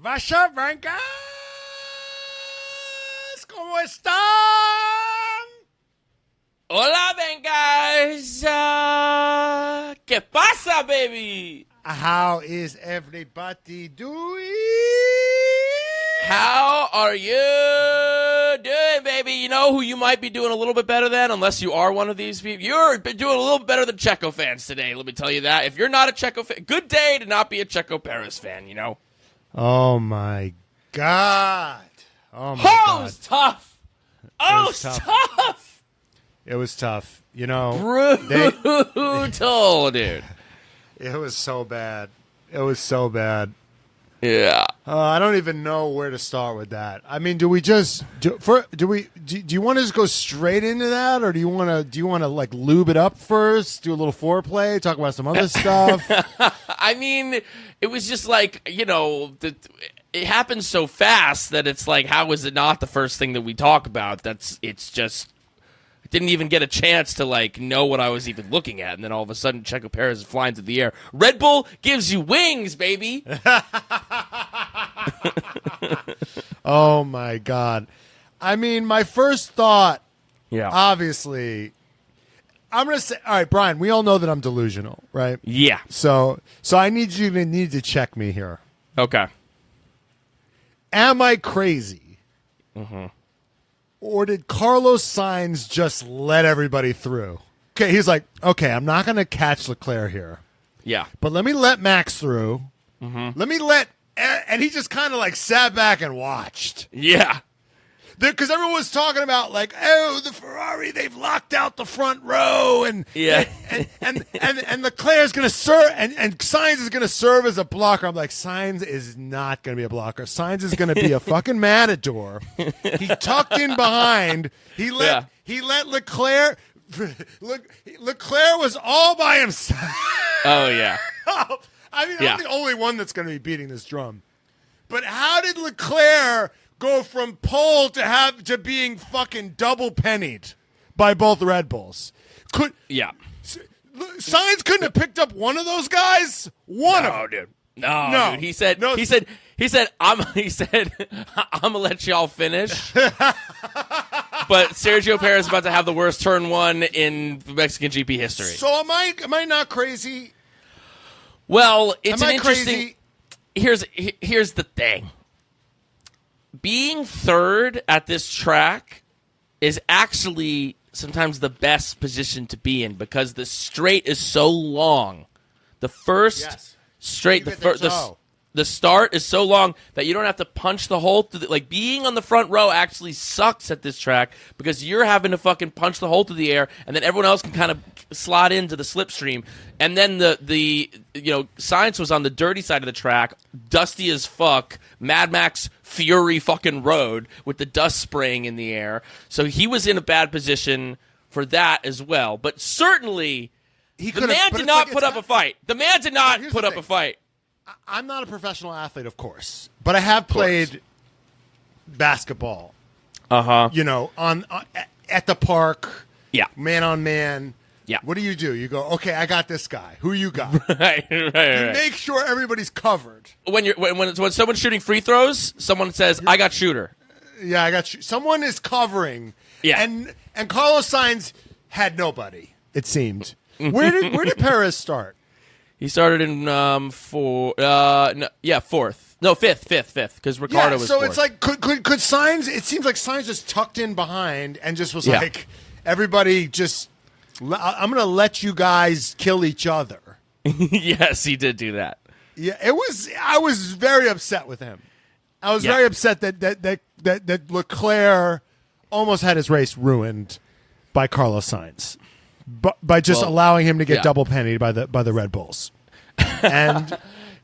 Vasha Brancas, ¿cómo están? Hola, Vengas. ¿Qué pasa, baby? How is everybody doing? How are you doing, baby? You know who you might be doing a little bit better than, unless you are one of these people? You're doing a little better than Checo fans today, let me tell you that. If you're not a Checo fan, good day to not be a Checo Perez fan, you know? Oh, my God. Oh, my God. God. It was tough. Oh, it was tough. It was tough. You know. Brutal, dude. It was so bad. It was so bad. Yeah. I don't even know where to start with that. I mean, do you want to just go straight into that, or do you want to like lube it up first, do a little foreplay, talk about some other stuff? I mean, it was just like, you know, it happened so fast that it's like, how is it not the first thing that we talk about? It's just, I didn't even get a chance to like know what I was even looking at, and then all of a sudden Checo Perez is flying through the air. Red Bull gives you wings, baby. Oh my God. I mean, my first thought, obviously, I'm going to say, all right, Brian, we all know that I'm delusional, right? Yeah. So I need to check me here. Okay. Am I crazy? Mm-hmm. Or did Carlos Sainz just let everybody through? Okay, he's like, okay, I'm not going to catch Leclerc here. Yeah. But let me let Max through. Mm-hmm. And he just kind of like sat back and watched. Yeah. Because everyone was talking about like, oh, the Ferrari, they've locked out the front row, and Leclerc's going to serve, and Sainz is going to serve as a blocker. I'm like, Sainz is not going to be a blocker. Sainz is going to be a fucking matador. He tucked in behind. He let Leclerc. Leclerc was all by himself. Oh yeah. I mean, I'm the only one that's going to be beating this drum. But how did Leclerc go from pole to being fucking double pennied by both Red Bulls? Sainz couldn't have picked up one of those guys. One of them, dude. No, dude. He said, I'm gonna let y'all finish. But Sergio Perez is about to have the worst turn one in Mexican GP history. So am I not crazy? Well, it's an interesting. Here's the thing. Being third at this track is actually sometimes the best position to be in because the straight is so long. The first straight, the start is so long that you don't have to punch the hole through. Like being on the front row actually sucks at this track because you're having to fucking punch the hole through the air, and then everyone else can kind of slot into the slipstream. And then the Sainz was on the dirty side of the track, dusty as fuck, Mad Max Fury fucking road with the dust spraying in the air. So he was in a bad position for that as well. But certainly, the man did not put up a fight. The man did not put up a fight. I'm not a professional athlete, of course, but I have played basketball. You know, at the park. Yeah, man on man. Yeah. What do? You go, okay, I got this guy. Who you got? Right. You make sure everybody's covered. When someone's shooting free throws, someone says, "I got shooter." Yeah, I got you. Someone is covering. Yeah. And Carlos Sainz had nobody. It seemed. Where did Perez start? He started in fourth. No, fifth, because Ricciardo was fourth. So it's like, could Sainz, it seems like Sainz just tucked in behind and just was like, everybody just, I'm going to let you guys kill each other. Yes, he did do that. Yeah, I was very upset with him. I was very upset that Leclerc almost had his race ruined by Carlos Sainz. By just allowing him to get double pennied by the Red Bulls, and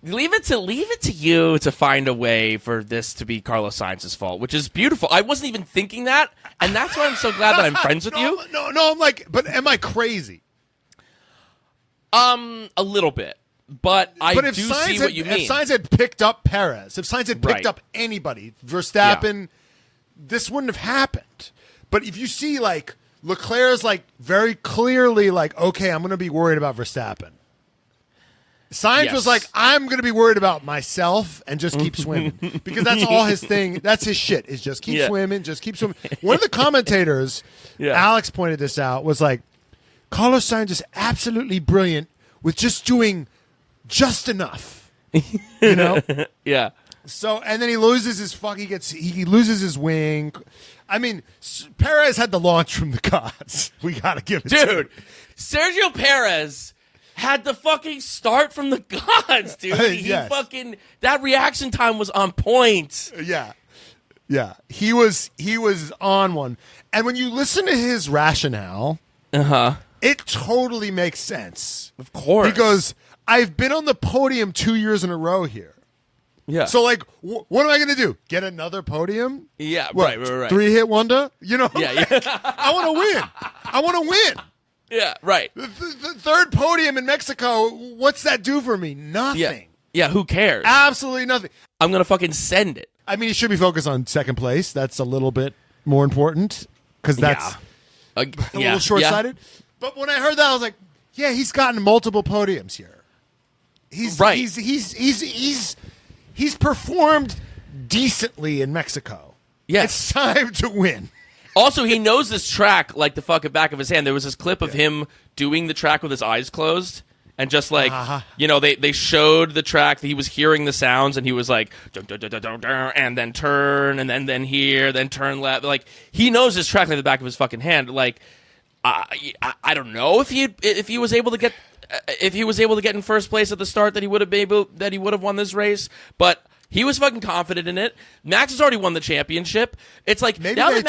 leave it to you to find a way for this to be Carlos Sainz's fault, which is beautiful. I wasn't even thinking that, and that's why I'm so glad that I'm friends with you. No, I'm like, but am I crazy? A little bit, but I do see what you mean. If Sainz had picked up Perez, if Sainz had picked up anybody, Verstappen, this wouldn't have happened. But if you see like. Leclerc's like very clearly like, okay, I'm going to be worried about Verstappen. Sainz was like, I'm going to be worried about myself and just keep swimming. Because that's all his thing. That's his shit, is just keep swimming, just keep swimming. One of the commentators, Alex pointed this out, was like, Carlos Sainz is absolutely brilliant with just doing just enough. You know? Yeah. So, and then he loses he loses his wing. I mean, Perez had the launch from the gods. We got to give it to him. Sergio Perez had the fucking start from the gods, dude. That reaction time was on point. Yeah. Yeah. He was on one. And when you listen to his rationale, it totally makes sense. Of course. He goes, I've been on the podium 2 years in a row here. Yeah. So, like, what am I going to do? Get another podium? Yeah, what, right. 3-hit wonder? You know? Yeah. I want to win. Yeah, right. The third podium in Mexico, what's that do for me? Nothing. Yeah, who cares? Absolutely nothing. I'm going to fucking send it. I mean, he should be focused on second place. That's a little bit more important because that's a little short-sighted. Yeah. But when I heard that, I was like, yeah, he's gotten multiple podiums here. He's performed decently in Mexico. Yes. It's time to win. Also, he knows this track like the fucking back of his hand. There was this clip of him doing the track with his eyes closed. And just like, they showed the track. He was hearing the sounds, and he was like, dun, dun, dun, dun, dun, dun, and then turn, and then here, then turn left. Like, he knows this track like the back of his fucking hand. Like, I don't know if he was able to get in first place at the start that he would have won this race, but he was fucking confident in it. Max has already won the championship. It's like maybe they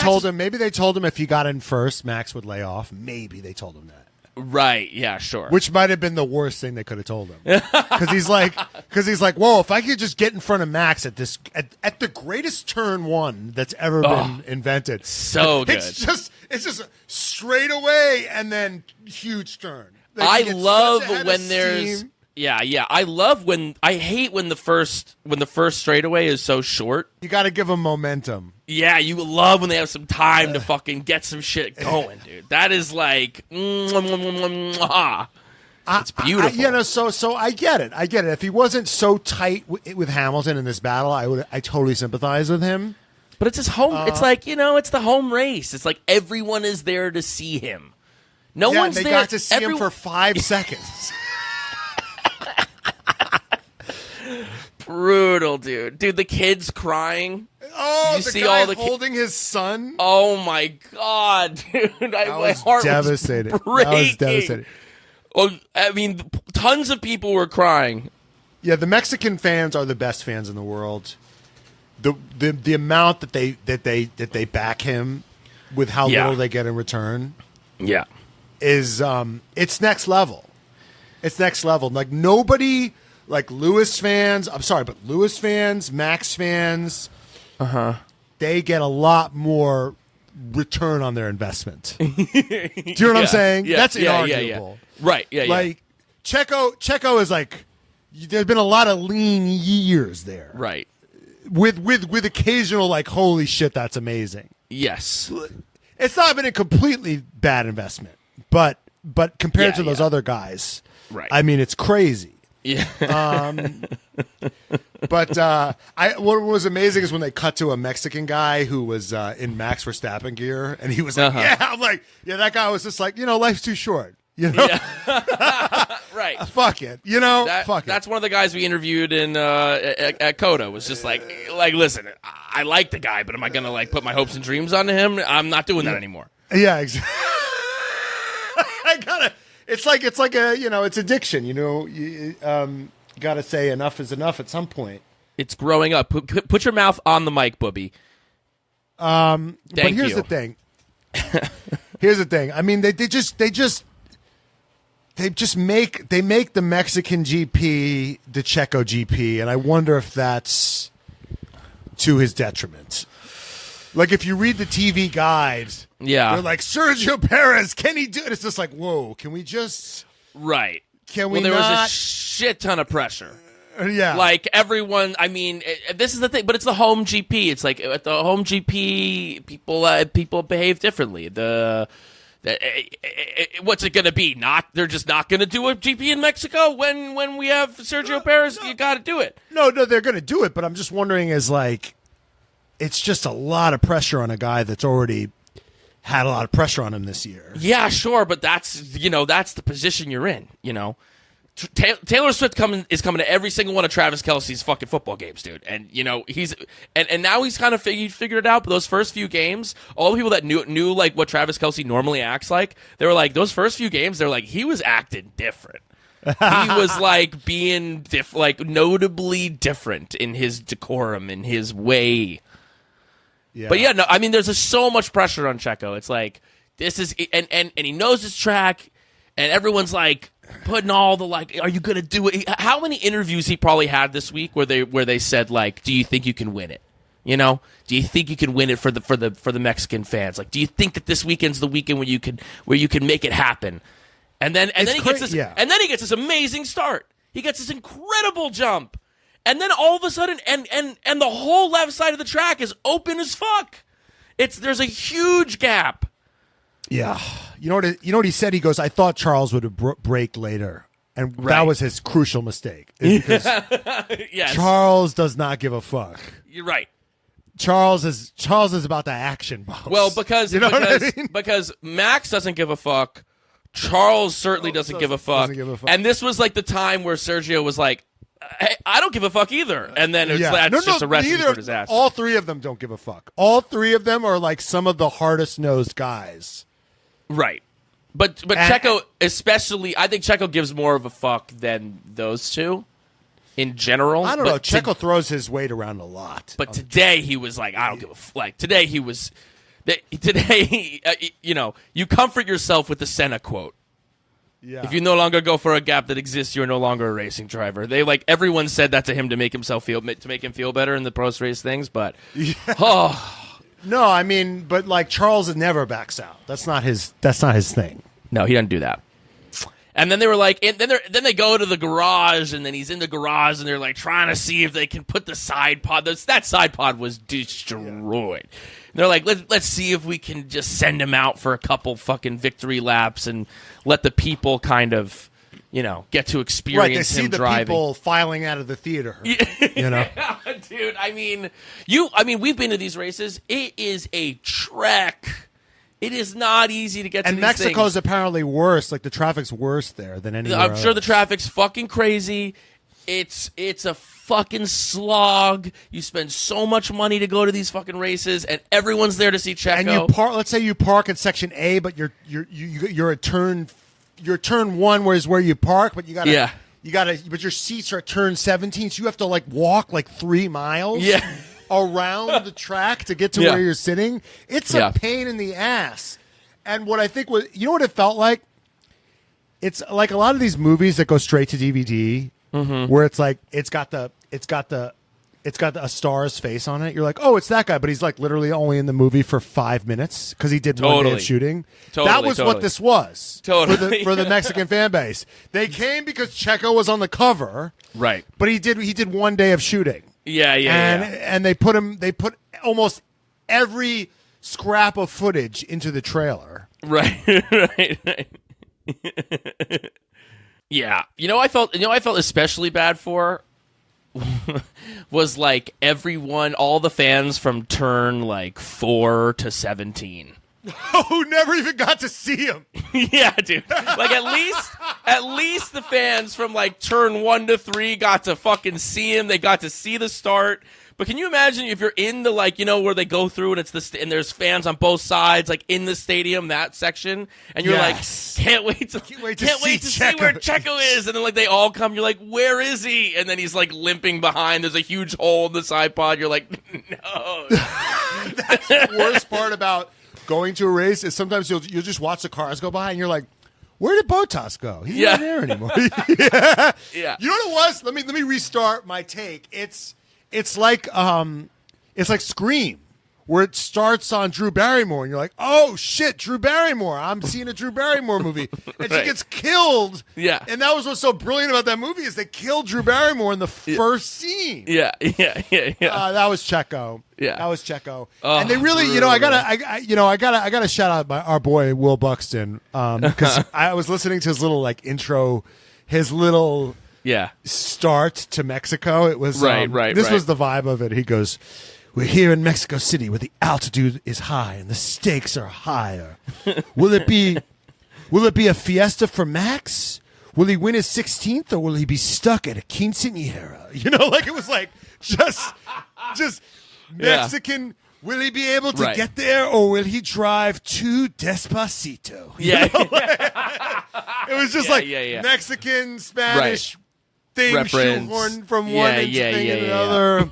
told him if he got in first, Max would lay off. Maybe they told him that. Right? Yeah, sure. Which might have been the worst thing they could have told him, because he's like, whoa, if I could just get in front of Max at the greatest turn one that's ever been invented. So good. It's just straight away and then huge turn. I love when there's I hate when the first straightaway is so short. You got to give them momentum. Yeah, you love when they have some time to fucking get some shit going, dude. That is like, it's beautiful. So I get it. If he wasn't so tight with Hamilton in this battle, I totally sympathize with him. But it's his home. It's like, it's the home race. It's like everyone is there to see him. No one's there. They got to see him for 5 seconds. Brutal, dude. Dude, the kid's crying. Oh, the guy holding his son. Oh my god, dude! My heart was devastated. That was devastating. Well, I mean, tons of people were crying. Yeah, the Mexican fans are the best fans in the world. The amount that they back him with how little they get in return. Yeah. Is it's next level. It's next level. Like nobody, like Lewis fans. I'm sorry, but Lewis fans, Max fans, they get a lot more return on their investment. Do you know what I'm saying? Yeah, that's inarguable. Right? Yeah. Like Checo is like. There's been a lot of lean years there. Right. With occasional like, holy shit, that's amazing. Yes. It's not been a completely bad investment, but compared to those other guys, right? I mean, it's crazy. Yeah. But what was amazing is when they cut to a Mexican guy who was in Max Verstappen gear, and he was like, "Yeah," I'm like, "Yeah." That guy was just like, life's too short. Right. Fuck it. Fuck it. That's one of the guys we interviewed in at Coda. Was just like, listen, I like the guy, but am I gonna like put my hopes and dreams onto him? I'm not doing that anymore. Yeah, exactly. I gotta. It's like a it's addiction. You gotta say enough is enough at some point. It's growing up. Put your mouth on the mic, Booby. But here's the thing. Here's the thing. I mean, they make the Mexican GP the Checo GP, and I wonder if that's to his detriment. Like, if you read the TV guide, they're like, Sergio Perez, can he do it? It's just like, whoa, can we just... Right. Can we there not... was a shit ton of pressure. Yeah. Like, everyone, I mean, this is the thing, but it's the home GP. It's like, at the home GP, people behave differently. The What's it going to be? They're just not going to do a GP in Mexico when we have Sergio Perez. You got to do it. No, they're going to do it. But I'm just wondering, it's just a lot of pressure on a guy that's already had a lot of pressure on him this year. Yeah, sure, but that's the position you're in. Taylor Swift is coming to every single one of Travis Kelce's fucking football games, dude. And he's now he's kind of figured it out. But those first few games, all the people that knew like what Travis Kelce normally acts like, they were like, those first few games, they're like, he was acting different. He was like being notably different in his decorum, in his way. Yeah. But yeah, no, I mean, there's so much pressure on Checo. It's like this is and he knows his track, and everyone's like putting all the are you gonna do it? How many interviews he probably had this week where they said like, do you think you can win it? Do you think you can win it for the Mexican fans? Like, do you think that this weekend's the weekend where you can make it happen? And then he gets this amazing start. He gets this incredible jump. And then all of a sudden, and the whole left side of the track is open as fuck. There's a huge gap. Yeah, you know what he said? He goes, "I thought Charles would brake later, and that was his crucial mistake because yes. Charles does not give a fuck." You're right. Charles is about the action box. Well, because Max doesn't give a fuck. Charles certainly doesn't give a fuck. And this was like the time where Sergio was like, hey, I don't give a fuck either. And then that's just a recipe for disaster. All three of them don't give a fuck. All three of them are like some of the hardest-nosed guys. Right. But Checo especially, I think Checo gives more of a fuck than those two in general. I don't know. Checo throws his weight around a lot. But today he was like, I don't give a fuck. Like, today he was... Today, you comfort yourself with the Senna quote. Yeah. If you no longer go for a gap that exists, you're no longer a racing driver. Everyone said that to him to make him feel better in the post-race things, but no, I mean, but like Charles never backs out. That's not his thing. No, he doesn't do that. And then they were like, then they go to the garage, and then he's in the garage, and they're like trying to see if they can put the side pod. That side pod was destroyed. Yeah. They're like, let's see if we can just send him out for a couple fucking victory laps and let the people kind of, get to experience him driving. Right, they see the people filing out of the theater. Yeah, dude. I mean, we've been to these races. It is a trek. It is not easy to get to these things. And Mexico's apparently worse. Like, the traffic's worse there than anywhere else. I'm sure the traffic's fucking crazy. It's a fucking slog. You spend so much money to go to these fucking races, and everyone's there to see Checo. And let's say you park at section A, but you're at turn one, where you park, but but your seats are at turn 17, so you have to like walk like 3 miles around the track to get to where you're sitting. It's a pain in the ass. And what I think was, what it felt like? It's like a lot of these movies that go straight to DVD. Mm-hmm. Where it's like it's got a star's face on it. You're like, oh, it's that guy, but he's like literally only in the movie for 5 minutes because he did one day of shooting. That was what this was for the Mexican fan base. They came because Checo was on the cover, right? But he did 1 day of shooting. And they put almost every scrap of footage into the trailer. Right. Yeah, I felt especially bad for was like all the fans from turn like 4 to 17. Who never even got to see him. Yeah, dude. Like at least the fans from like turn 1 to 3 got to fucking see him. They got to see the start. But can you imagine if you're in the where they go through and and there's fans on both sides, like in the stadium, that section, and you're like, can't wait to see where Checo is, and then like they all come, you're like, where is he? And then he's like limping behind. There's a huge hole in the side pod. You're like, no. That's the worst part about going to a race is sometimes you'll just watch the cars go by and you're like, where did Bottas go? He's not there anymore. Yeah. You know what it was? Let me restart my take. It's like Scream, where it starts on Drew Barrymore, and you're like, oh, shit, Drew Barrymore. I'm seeing a Drew Barrymore movie. And she gets killed. Yeah. And that was what's so brilliant about that movie is they killed Drew Barrymore in the first scene. Yeah. That was Checo. Yeah. That was Checo. Oh, and they really, I gotta shout out our boy Will Buxton, because I was listening to his little intro, his little start to Mexico. It was This was the vibe of it. He goes, "We're here in Mexico City where the altitude is high and the stakes are higher. Will it be a fiesta for Max? Will he win his 16th or will he be stuck at a quinceañera?" It was just Mexican. Will he be able to get there or will he drive to Despacito? It was just Mexican, Spanish thing shoehorned from one thing to another.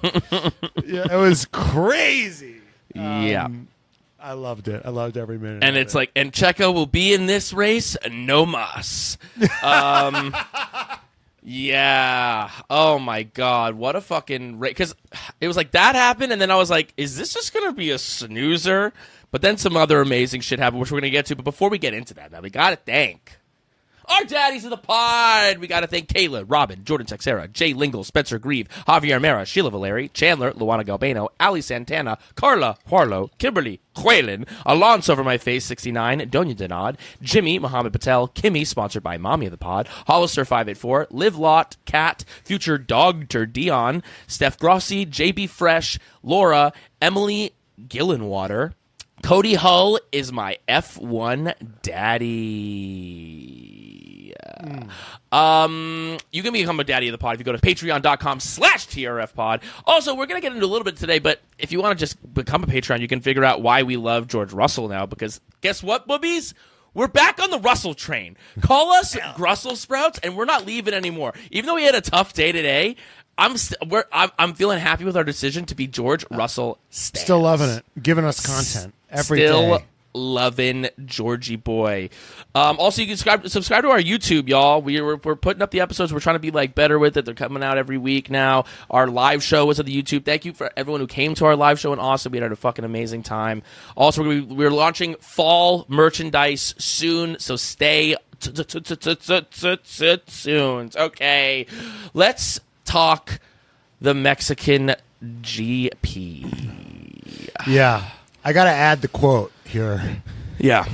It was crazy. I loved it. I loved every minute. And it's and Checo will be in this race, no mas. Yeah. Oh my God. What a fucking race. Because it was that happened, and then I was like, is this just going to be a snoozer? But then some other amazing shit happened, which we're going to get to. But before we get into that, man, we got to thank our daddies of the pod. We got to thank Kayla, Robin, Jordan Texera, Jay Lingle, Spencer Grieve, Javier Mera, Sheila Valeri, Chandler, Luana Galbano, Ali Santana, Carla Huarlo, Kimberly Quaylen, Alonso Over My Face 69, Donya Denad, Jimmy, Mohammed Patel, Kimmy, sponsored by Mommy of the Pod, Hollister 584, Live Lot, Cat, Future Dogter Dion, Steph Grossi, JB Fresh, Laura, Emily Gillenwater, Cody Hull is my F1 daddy. You can become a daddy of the pod if you go to patreon.com/TRFpod. Also, we're going to get into a little bit today, but if you want to just become a Patreon, you can figure out why we love George Russell now, because guess what, boobies? We're back on the Russell train. Call us Grussel Sprouts, and we're not leaving anymore. Even though we had a tough day today, I'm feeling happy with our decision to be George Russell stans. Still loving it. Giving us content every day. Still loving Georgie boy. Also, you can subscribe to our YouTube, y'all. We're putting up the episodes. We're trying to be better with it. They're coming out every week now. Our live show was on the YouTube. Thank you for everyone who came to our live show in Austin. We had a fucking amazing time. Also, we're launching fall merchandise soon, so stay tuned. Okay, let's talk the Mexican GP. Yeah, I got to add the quote here. Yeah.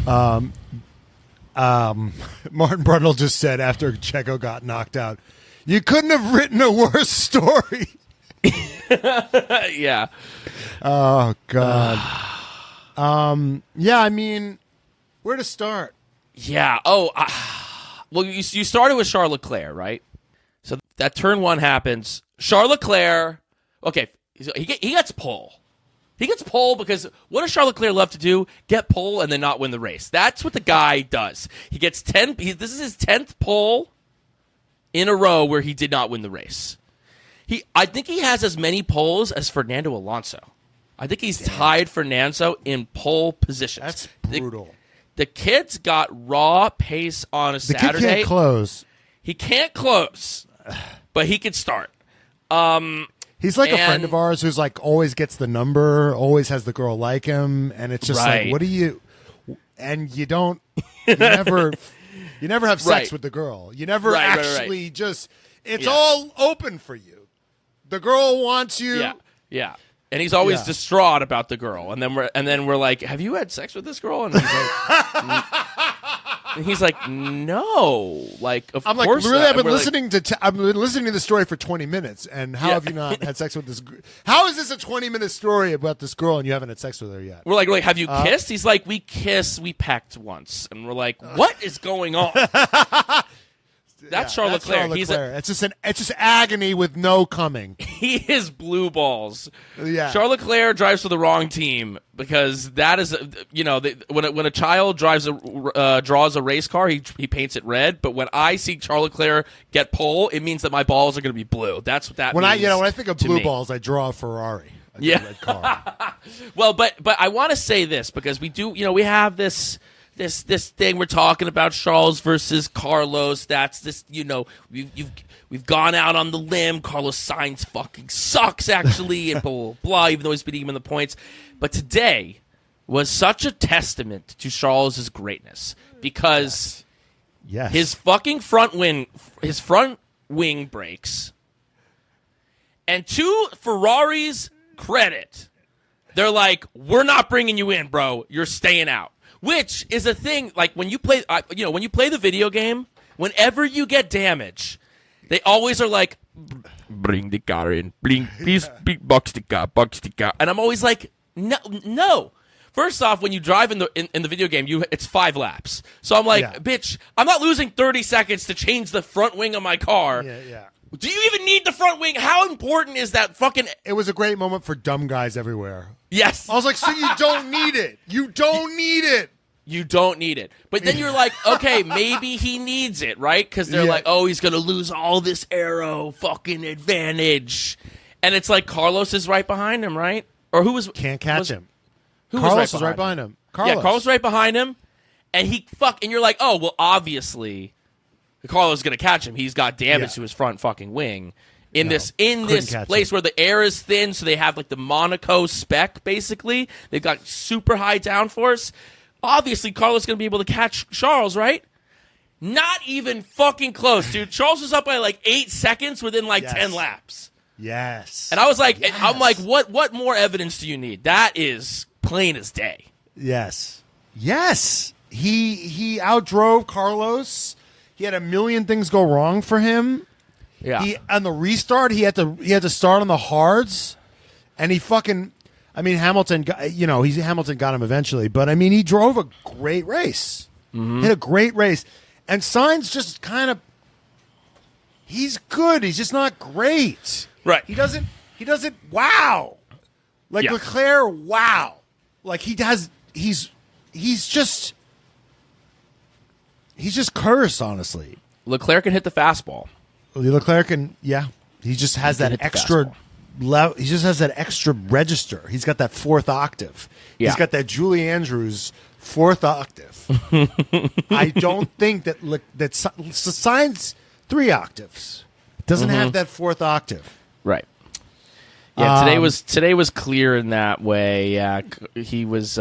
Martin Brundle just said after Checo got knocked out, "You couldn't have written a worse story." Yeah. Oh God. Yeah, I mean, where to start? Yeah. Oh, well, you started with Charles Leclerc, right? So that turn one happens. Charles Leclerc. Okay, he gets pole. He gets pole because what does Charles Leclerc love to do? Get pole and then not win the race. That's what the guy does. He gets 10. This is his 10th pole in a row where he did not win the race. I think he has as many poles as Fernando Alonso. I think he's tied Fernando in pole positions. That's brutal. The kid's got raw pace on a Saturday. The kid can't close. He can't close, but he can start. He's like a friend of ours who's always gets the number, always has the girl like him, and it's just what do you? And you never have sex with the girl. You never actually just. It's all open for you. The girl wants you. Yeah. And he's always distraught about the girl, and then we're like, "Have you had sex with this girl?" And he's like, "No." Of course. Really? I've been listening to the story for 20 minutes, and how have you not had sex with this? How is this a 20-minute story about this girl, and you haven't had sex with her yet? We're like, "Have you kissed?" He's like, "We kissed. We pecked once," and we're like, "What is going on?" That's Charles Leclerc. It's just agony with no coming. He is blue balls. Yeah. Charles Leclerc drives for the wrong team because that is, when a child draws a race car, he paints it red. But when I see Charles Leclerc get pole, it means that my balls are going to be blue. That's what that means. When I think of blue balls, I draw a Ferrari. Red car. Well, but I want to say this because we do, we have this thing we're talking about, Charles versus Carlos. That's this, we've gone out on the limb. Carlos Sainz fucking sucks, actually, and blah, blah, blah, even though he's beating him in the points. But today was such a testament to Charles's greatness because his fucking front wing breaks. And to Ferrari's credit, they're like, we're not bringing you in, bro. You're staying out. Which is a thing, like when you play, when you play the video game, whenever you get damage, they always are like, bring the car in, please, box the car. And I'm always like, no. First off, when you drive in the video game, it's 5 laps. So I'm like, bitch, I'm not losing 30 seconds to change the front wing of my car. Yeah. Do you even need the front wing? How important is that fucking... It was a great moment for dumb guys everywhere. Yes. I was like, so you don't need it. You don't need it. You don't need it. But then you're like, okay, maybe he needs it, right? Because they're like, oh, he's going to lose all this aero fucking advantage. And it's like Carlos is right behind him, right? Or who was... Can't catch him. Carlos was right behind him. Yeah, Carlos was right behind him. And and you're like, oh, well, obviously... Carlos is going to catch him. He's got damage to his front fucking wing. In this place where the air is thin, so they have like the Monaco spec, basically. They've got super high downforce. Obviously, Carlos is going to be able to catch Charles, right? Not even fucking close, dude. Charles was up by like 8 seconds within like 10 laps. Yes. And I was like, I'm like, what more evidence do you need? That is plain as day. Yes. He outdrove Carlos. He had a million things go wrong for him. Yeah. On the restart, he had to start on the hards, and he fucking. I mean, Hamilton got him eventually, but I mean, he drove a great race. Mm-hmm. He had a great race, and Sainz just kind of. He's good. He's just not great. Right. He doesn't. Wow. Like Leclerc. Wow. Like he does. He's just. He's just cursed, honestly. Leclerc can hit the fastball. Leclerc can, he just has that extra level. He just has that extra register. He's got that 4th octave. Yeah. He's got that Julie Andrews 4th octave. I don't think that Sainz 3 octaves. Doesn't have that 4th octave. Right. Yeah. Today was clear in that way. Yeah. He was.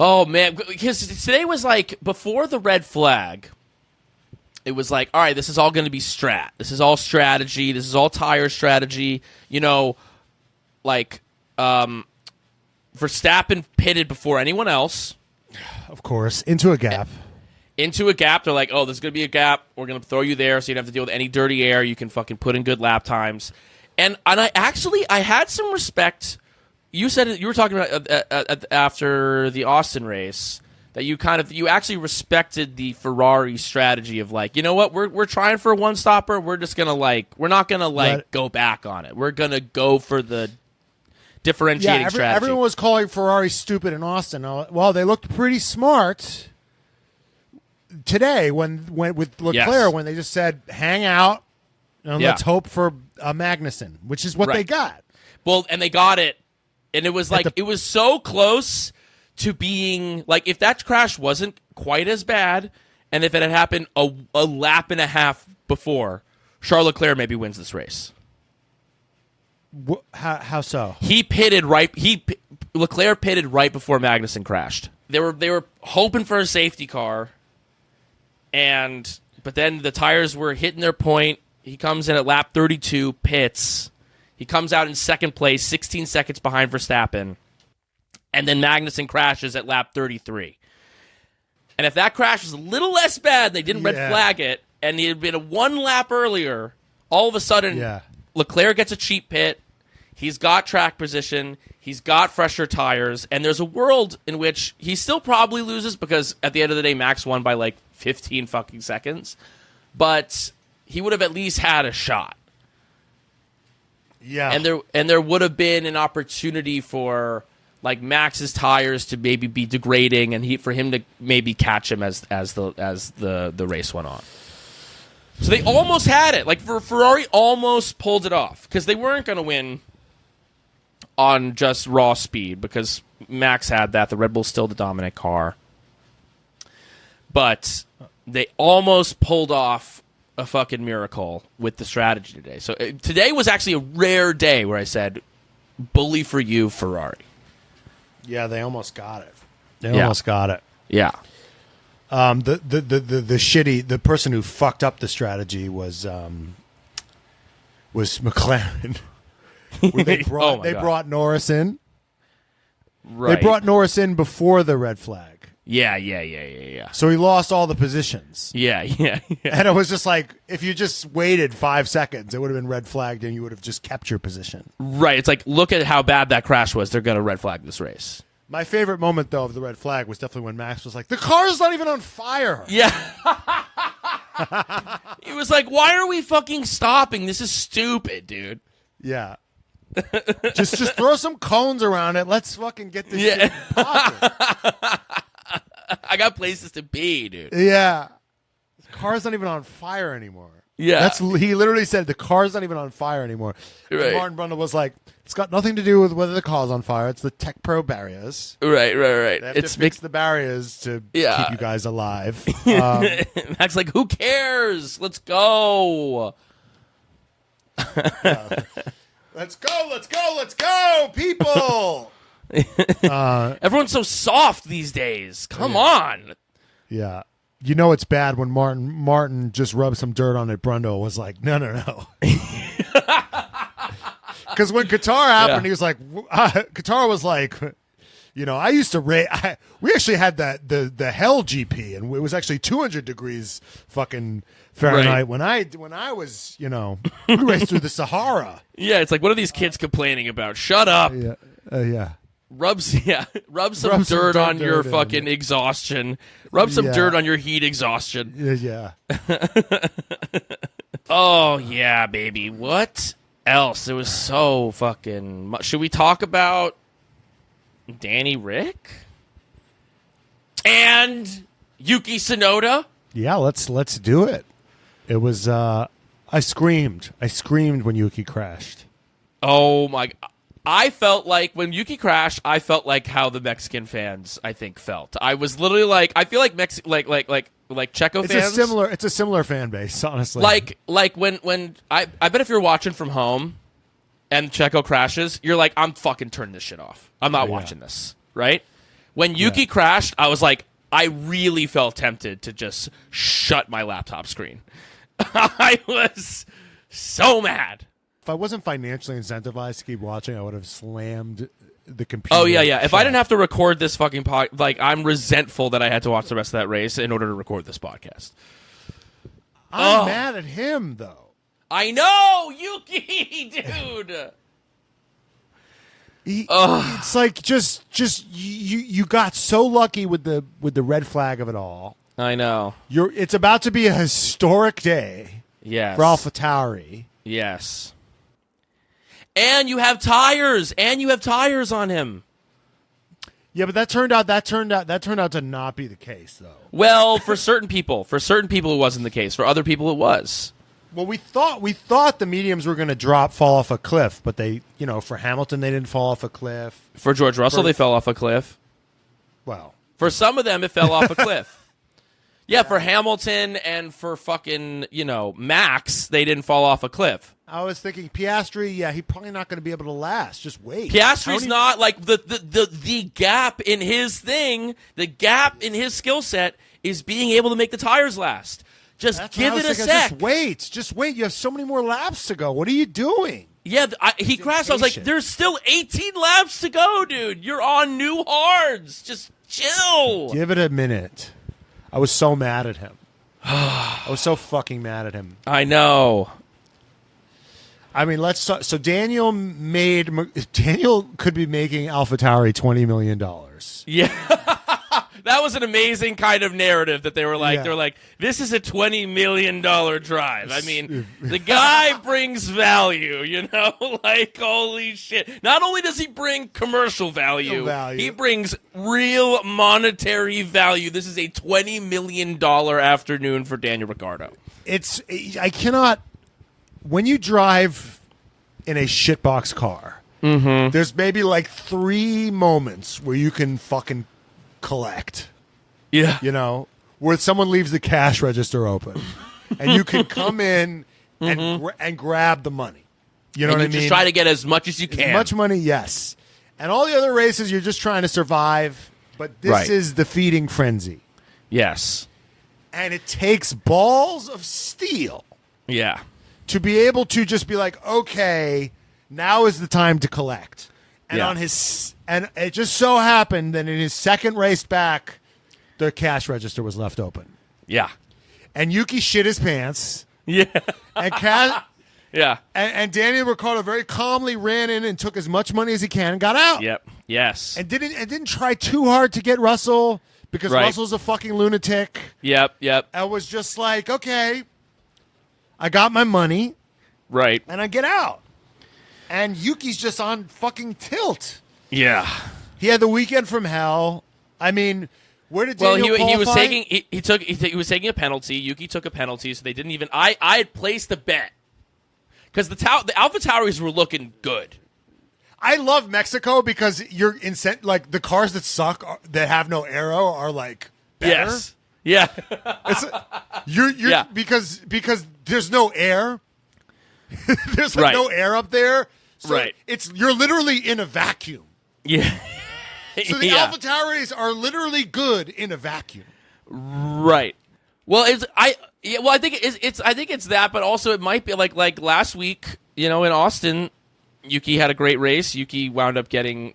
Oh, man, because today was like, before the red flag, it was like, all right, this is all going to be strat. This is all strategy. This is all tire strategy. Verstappen pitted before anyone else. Of course, into a gap. They're like, oh, there's going to be a gap. We're going to throw you there so you don't have to deal with any dirty air. You can fucking put in good lap times. And I had some respect. You said you were talking about after the Austin race that you actually respected the Ferrari strategy of like, you know what, we're trying for a one stopper. We're just gonna we're not gonna go back on it. We're gonna go for the differentiating strategy. Everyone was calling Ferrari stupid in Austin. Well, they looked pretty smart today when with Leclerc when they just said hang out and let's hope for a Magnussen, which is what they got. Well, and they got it. And it was like, it was so close to being, like, if that crash wasn't quite as bad, and if it had happened a lap and a half before, Charles Leclerc maybe wins this race. How so? Leclerc pitted right before Magnussen crashed. They were hoping for a safety car, but then the tires were hitting their point. He comes in at lap 32, pits. He comes out in second place, 16 seconds behind Verstappen. And then Magnussen crashes at lap 33. And if that crash was a little less bad, they didn't red flag it, and it had been a 1 lap earlier, all of a sudden, Leclerc gets a cheap pit. He's got track position. He's got fresher tires. And there's a world in which he still probably loses because at the end of the day, Max won by like 15 fucking seconds. But he would have at least had a shot. Yeah, and there would have been an opportunity for like Max's tires to maybe be degrading, and for him to maybe catch him as the race went on. So they almost had it. Like Ferrari almost pulled it off because they weren't going to win on just raw speed because Max had that. The Red Bull's still the dominant car, but they almost pulled off a fucking miracle with the strategy today. So today was actually a rare day where I said, bully for you, Ferrari. Yeah, they almost got it. They almost got it. Yeah. The person who fucked up the strategy was McLaren. They brought Norris in. Right. They brought Norris in before the red flag. Yeah. So he lost all the positions. Yeah. And it was just like, if you just waited 5 seconds, it would have been red flagged and you would have just kept your position. Right. It's like, look at how bad that crash was. They're going to red flag this race. My favorite moment, though, of the red flag was definitely when Max was like, the car's not even on fire. Yeah. He was like, why are we fucking stopping? This is stupid, dude. Yeah. just throw some cones around it. Let's fucking get this shit in pocket. I got places to be, dude. Yeah. The car's not even on fire anymore. Yeah. He literally said the car's not even on fire anymore. Right. And Martin Brundle was like, it's got nothing to do with whether the car's on fire. It's the Tech Pro barriers. Right. They have to fix the barriers to keep you guys alive. Max like, who cares? Let's go. Let's go, people. Everyone's so soft these days. Come on. Yeah. You know it's bad when Martin just rubbed some dirt on it. Brundle was like, no. Because when Qatar happened, he was like, Qatar was like, I used to rate. We actually had the hell GP, and it was actually 200 degrees fucking Fahrenheit. Right. When I was, we raced through the Sahara. Yeah, it's like, what are these kids complaining about? Shut up. Yeah. Rub some dirt on your fucking exhaustion. Rub some dirt on your heat exhaustion. Yeah. Oh, yeah, baby. What else? It was so fucking much. Should we talk about Danny Rick? And Yuki Tsunoda? Yeah, let's do it. It was, I screamed. I screamed when Yuki crashed. Oh, my God. I felt like when Yuki crashed, I felt like how the Mexican fans, I think, felt. I was literally like, I feel like Checo fans. It's a similar fan base, honestly. Like when I bet if you're watching from home and Checo crashes, you're like, I'm fucking turning this shit off. I'm not watching this, right? When Yuki crashed, I was like, I really felt tempted to just shut my laptop screen. I was so mad. If I wasn't financially incentivized to keep watching, I would have slammed the computer. Oh, yeah. If I didn't have to record this fucking I'm resentful that I had to watch the rest of that race in order to record this podcast. I'm mad at him, though. I know! Yuki, dude! It's like just you got so lucky with the red flag of it all. I know. It's about to be a historic day. Yes. For AlphaTauri. Yes. And you have tires. On him. Yeah, but that turned out to not be the case, though. Well, for certain people, it wasn't the case. For other people, it was. Well, we thought the mediums were going to fall off a cliff, but they, for Hamilton, they didn't fall off a cliff. For George Russell, they fell off a cliff. Well, for some of them, it fell off a cliff. Yeah, for Hamilton and for fucking, Max, they didn't fall off a cliff. I was thinking Piastri, he's probably not going to be able to last. Just wait. Piastri's not like the gap in his thing, the gap in his skill set is being able to make the tires last. Just give it a sec. Just wait. You have so many more laps to go. What are you doing? Yeah, he crashed. I was like, there's still 18 laps to go, dude. You're on new hards. Just chill. Give it a minute. I was so mad at him. I was so fucking mad at him. I know. I mean, let's talk. So Daniel could be making AlphaTauri $20 million. Yeah. That was an amazing kind of narrative that they were like, this is a $20 million drive. I mean, the guy brings value, like, holy shit. Not only does he bring commercial value, he brings real monetary value. This is a $20 million afternoon for Daniel Ricciardo. When you drive in a shitbox car, there's maybe like 3 moments where you can fucking collect. Yeah. Where someone leaves the cash register open. and you can come in and grab the money. You know what I mean? Just try to get as much as you can. As much money, yes. And all the other races, you're just trying to survive. But this is the feeding frenzy. Yes. And it takes balls of steel. Yeah. To be able to just be like, okay, now is the time to collect. And and it just so happened that in his second race back, the cash register was left open. Yeah. And Yuki shit his pants. Yeah. And yeah. And Daniel Ricciardo very calmly ran in and took as much money as he can and got out. Yep. Yes. And didn't try too hard to get Russell because Russell's a fucking lunatic. Yep. I was just like, okay, I got my money. Right. And I get out. And Yuki's just on fucking tilt. Yeah. He had the weekend from hell. I mean, where did Daniel qualify? He was taking a penalty. Yuki took a penalty, so they didn't even. I had placed a bet because the AlphaTauris were looking good. I love Mexico because you're like the cars that suck that have no aero are like better. Yes. Yeah. You're because there's no air. There's like no air up there. So you're literally in a vacuum. Yeah. So the AlphaTauris are literally good in a vacuum. Right. Well, I think it's that, but also it might be like last week, in Austin, Yuki had a great race. Yuki wound up getting,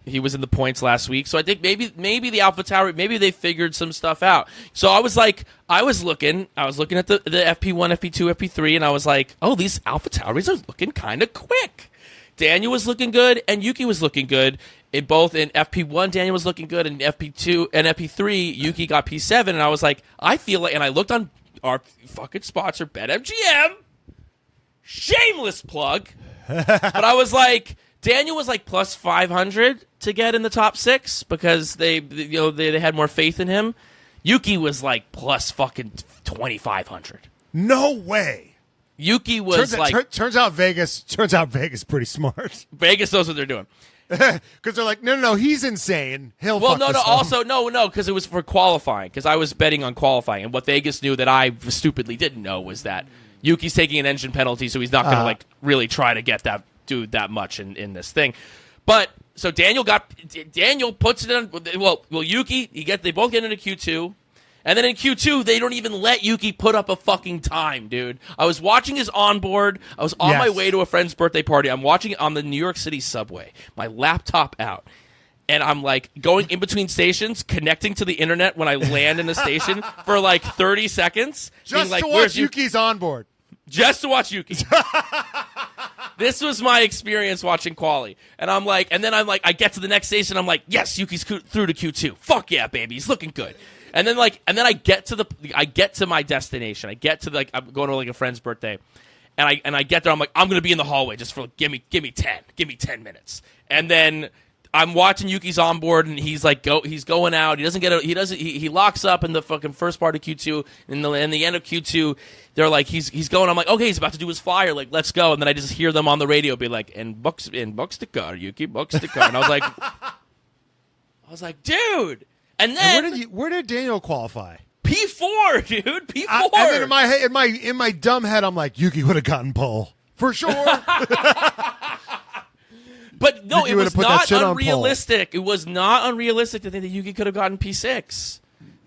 he was in the points last week. So I think maybe the AlphaTauri, maybe they figured some stuff out. So I was looking at the FP1, FP2, FP3, and I was like, oh, these AlphaTauris are looking kind of quick. Daniel was looking good, and Yuki was looking good. In FP1, Daniel was looking good, and FP2 and FP3, Yuki got P7, and I was like, I feel like, and I looked on our fucking sponsor, BetMGM, shameless plug, but I was like, Daniel was like plus 500 to get in the top 6 because they had more faith in him. Yuki was like plus fucking 2,500. No way. Yuki was turns out Vegas pretty smart. Vegas knows what they're doing. Because they're like, no, he's insane. Because it was for qualifying. Because I was betting on qualifying, and what Vegas knew that I stupidly didn't know was that Yuki's taking an engine penalty, so he's not going to really try to do that much in this thing. But so Daniel puts it on. Well, Yuki they both get into Q2. And then in Q2, they don't even let Yuki put up a fucking time, dude. I was watching his onboard. I was on my way to a friend's birthday party. I'm watching it on the New York City subway. My laptop out. And I'm like going in between stations, connecting to the internet when I land in a station for like 30 seconds. Just to watch Yuki's onboard. Just to watch Yuki. This was my experience watching quali. And then I get to the next station. I'm like, yes, Yuki's through to Q2. Fuck yeah, baby. He's looking good. And then I get to my destination. I get to I'm going to a friend's birthday, and I get there. I'm like, I'm gonna be in the hallway just for give me 10 minutes. And then I'm watching Yuki's onboard, and he's going out. He locks up in the fucking first part of Q2. In the end of Q2, they're like he's going. I'm like, okay, he's about to do his flyer. Like, let's go. And then I just hear them on the radio be like, and books the car, Yuki, books the car. And I was like, dude. And then where did Daniel qualify? P4, dude. P4. And then in my dumb head, I'm like, Yuki would have gotten pole for sure. But no, it was not unrealistic. It was not unrealistic to think that Yuki could have gotten P6.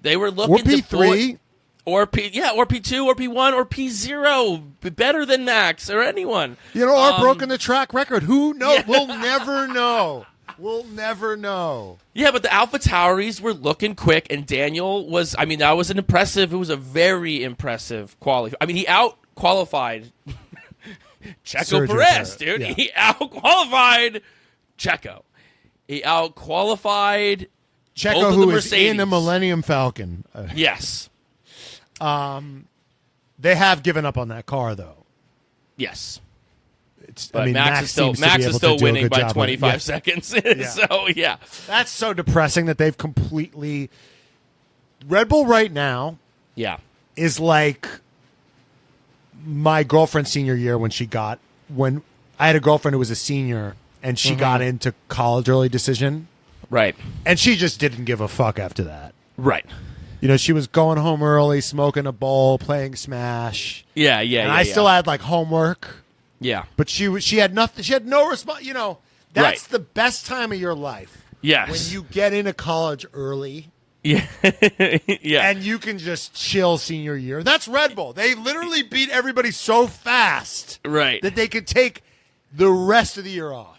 They were looking or P3, or P2, or P1, or P0. Better than Max or anyone. Or broken the track record. Who knows? Yeah. We'll never know. We'll never know. Yeah, but the AlphaTauris were looking quick, and Daniel was, that was it was a very impressive qualify. He out-qualified Checo Perez, dude. Yeah. He out-qualified Checo. He out-qualified Checo, both of who the is Mercedes. in a Millennium Falcon. Yes. They have given up on that car, though. Yes. Max is still winning by 25 seconds. Yeah. So, yeah. That's so depressing that they've completely... Red Bull right now is like my girlfriend's senior year when I had a girlfriend who was a senior and she got into college early decision. Right. And she just didn't give a fuck after that. Right. she was going home early, smoking a bowl, playing Smash. Yeah. And I still had like homework. Yeah. But she had nothing. She had no response. That's the best time of your life. Yes. When you get into college early. Yeah. Yeah. And you can just chill senior year. That's Red Bull. They literally beat everybody so fast. Right. That they could take the rest of the year off.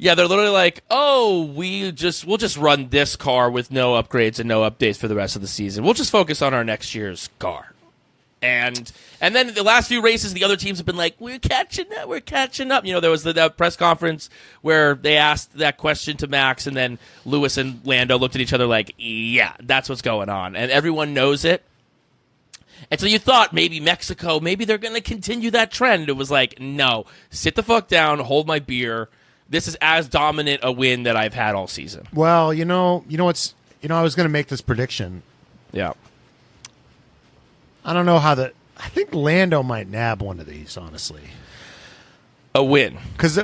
Yeah, they're literally like, oh, we'll just run this car with no upgrades and no updates for the rest of the season. We'll just focus on our next year's car. And then the last few races, the other teams have been like, we're catching up. There was that press conference where they asked that question to Max, and then Lewis and Lando looked at each other like, yeah, that's what's going on. And everyone knows it. And so you thought maybe Mexico, maybe they're going to continue that trend. It was like, no, sit the fuck down, hold my beer. This is as dominant a win that I've had all season. Well, I was going to make this prediction. Yeah. I don't know I think Lando might nab one of these, honestly. A win. Because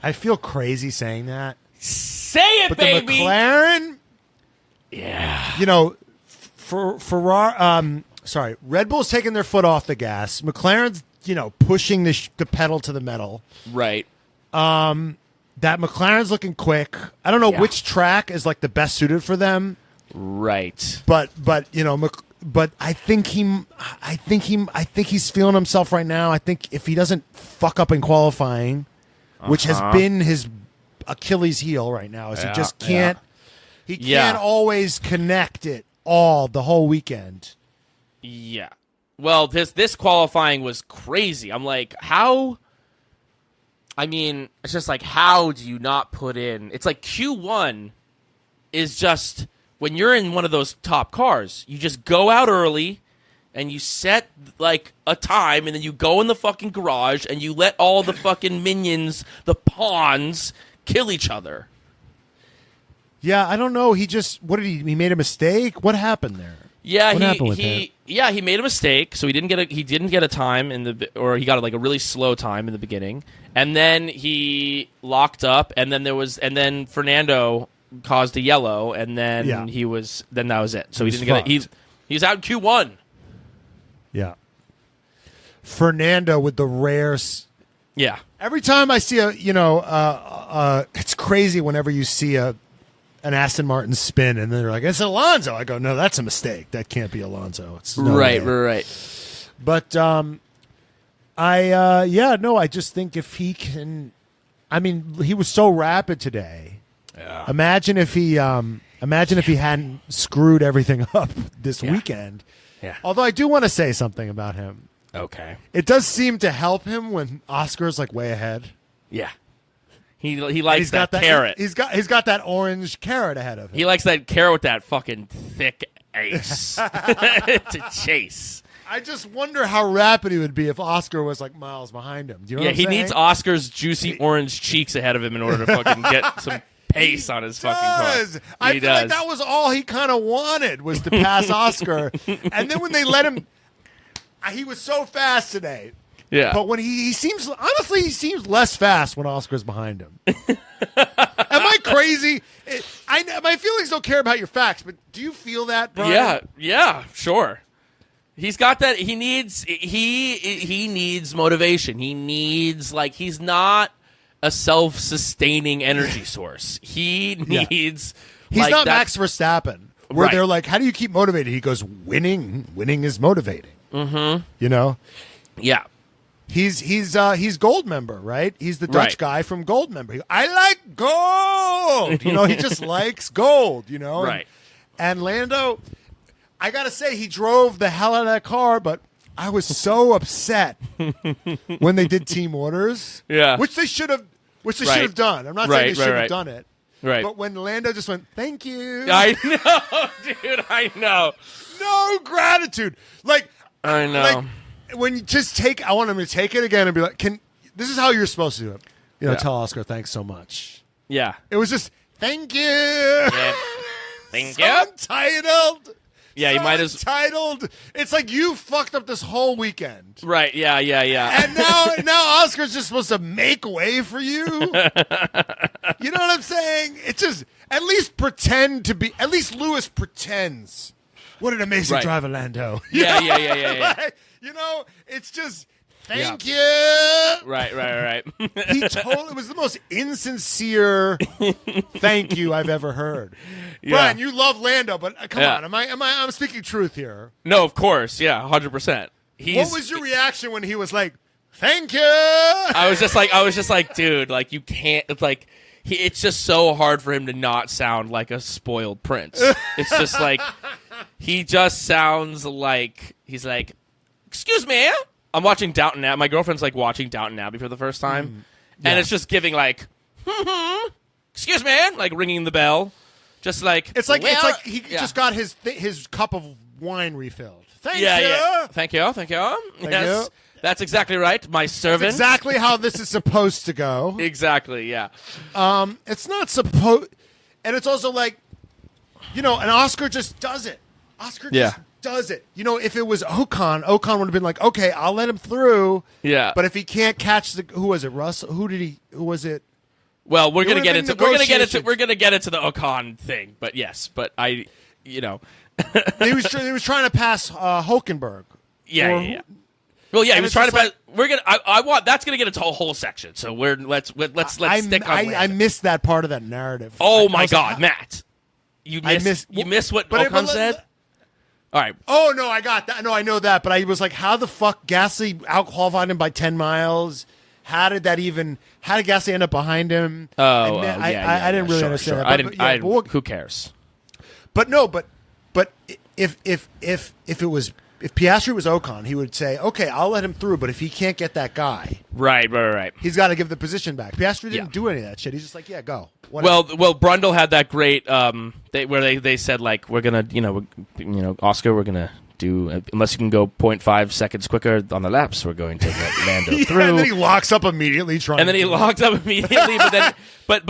I feel crazy saying that. Say it, but baby. The McLaren, yeah. Ferrari, Red Bull's taking their foot off the gas. McLaren's, pushing the pedal to the metal. Right. That McLaren's looking quick. I don't know which track is like the best suited for them. Right. But I think he's feeling himself right now. I think if he doesn't fuck up in qualifying, which has been his Achilles heel right now, is he just can't. He can't always connect it all the whole weekend. Yeah. Well, this qualifying was crazy. I'm like, how? I mean, it's just like, how do you not put in? It's like Q1 is just, when you're in one of those top cars, you just go out early and you set like a time, and then you go in the fucking garage and you let all the fucking minions, the pawns, kill each other. Yeah, I don't know. He made a mistake? What happened there? Yeah, what happened with him? He made a mistake, so he didn't get a time he got like a really slow time in the beginning, and then he locked up, and then Fernando caused a yellow, and then that was it. So he didn't get it. He's out in Q1. Yeah, Fernando with the rare. Yeah. Every time I see it's crazy whenever you see an Aston Martin spin, and they're like, it's Alonso. I go, no, that's a mistake. That can't be Alonso. It's no way. Right. But I just think if he can, I mean, he was so rapid today. Yeah. Imagine if he hadn't screwed everything up this weekend. Yeah. Although I do want to say something about him. Okay. It does seem to help him when Oscar's like way ahead. Yeah. He likes that carrot. He's got that orange carrot ahead of him. He likes that carrot with that fucking thick ace to chase. I just wonder how rapid he would be if Oscar was like miles behind him. Do you know what I'm saying? He needs Oscar's juicy orange cheeks ahead of him in order to fucking get some pace on his fucking car. I feel like that was all he kind of wanted, was to pass Oscar. And then when they let him, he was so fast today. Yeah. But when he seems less fast when Oscar's behind him. Am I crazy? My feelings don't care about your facts, but do you feel that, Brian? Yeah, sure. He's got that. He needs motivation. He needs, like, he's not a self-sustaining energy source. He needs. He's not Max Verstappen, where they're like, "How do you keep motivated?" He goes, "Winning is motivating." Mm-hmm. You know. Yeah. He's Gold member, right? He's the Dutch guy from Gold member. I like gold. He just likes gold. Right. And Lando, I gotta say, he drove the hell out of that car, but I was so upset when they did team orders. Yeah. Which they should have done. I'm not saying they should have done it. Right. But when Lando just went, "Thank you," I know, dude. I know. No gratitude. I know. Like, when you just I want him to take it again and be like, this is how you're supposed to do it. Tell Oscar, thanks so much. Yeah. It was just, thank you. Yeah. Thank you. Entitled. Yeah, so he might as entitled. It's like you fucked up this whole weekend. Right, yeah. And now Oscar's just supposed to make way for you. You know what I'm saying? It's just at least Lewis pretends. What an amazing driver, Lando. Yeah. Like, it's just thank you. Right. It was the most insincere thank you I've ever heard. Yeah. Brian, you love Lando, but come on, I'm speaking truth here. No, of course, yeah, 100%. What was your reaction when he was like, "Thank you"? I was just like, dude, like you can't. It's like it's just so hard for him to not sound like a spoiled prince. It's just like he just sounds like he's like, "Excuse me." I'm watching Downton Abbey. My girlfriend's like watching Downton Abbey for the first time, and it's just giving like, "Excuse me," like ringing the bell, just like it's like he just got his cup of wine refilled. Thank you. Yeah. Thank you. Yes, that's exactly right. My servant. That's exactly how this is supposed to go. Exactly. Yeah. It's not supposed, and it's also like, and Oscar just does it. Oscar just does it. If it was Ocon would have been like, okay, I'll let him through. Yeah. But if he can't catch who was it? Russell? Who was it? Well, we're gonna get into the Ocon thing, but yes, but he was trying to pass Hulkenberg. Yeah. Well, yeah, he was trying to pass. We're gonna. I want that's gonna get into a whole section. So let's stick on. I missed that part of that narrative. Oh my God, Matt, you missed what Ocon said. All right. Oh no, I got that. No, I know that, but I was like, how the fuck Gasly out-qualified him by 10 miles? How did Gasly end up behind him? I didn't really understand that. But, who cares? But no, but if Piastri was Ocon, he would say, okay, I'll let him through, but if he can't get that guy, right, he's got to give the position back. Piastri didn't do any of that shit. He's just like, yeah, go. Whatever. Well, Brundle had that great where they said like we're gonna Oscar, we're gonna do unless you can go 0.5 seconds quicker on the laps, we're going to let Lando through. And then he locks up immediately but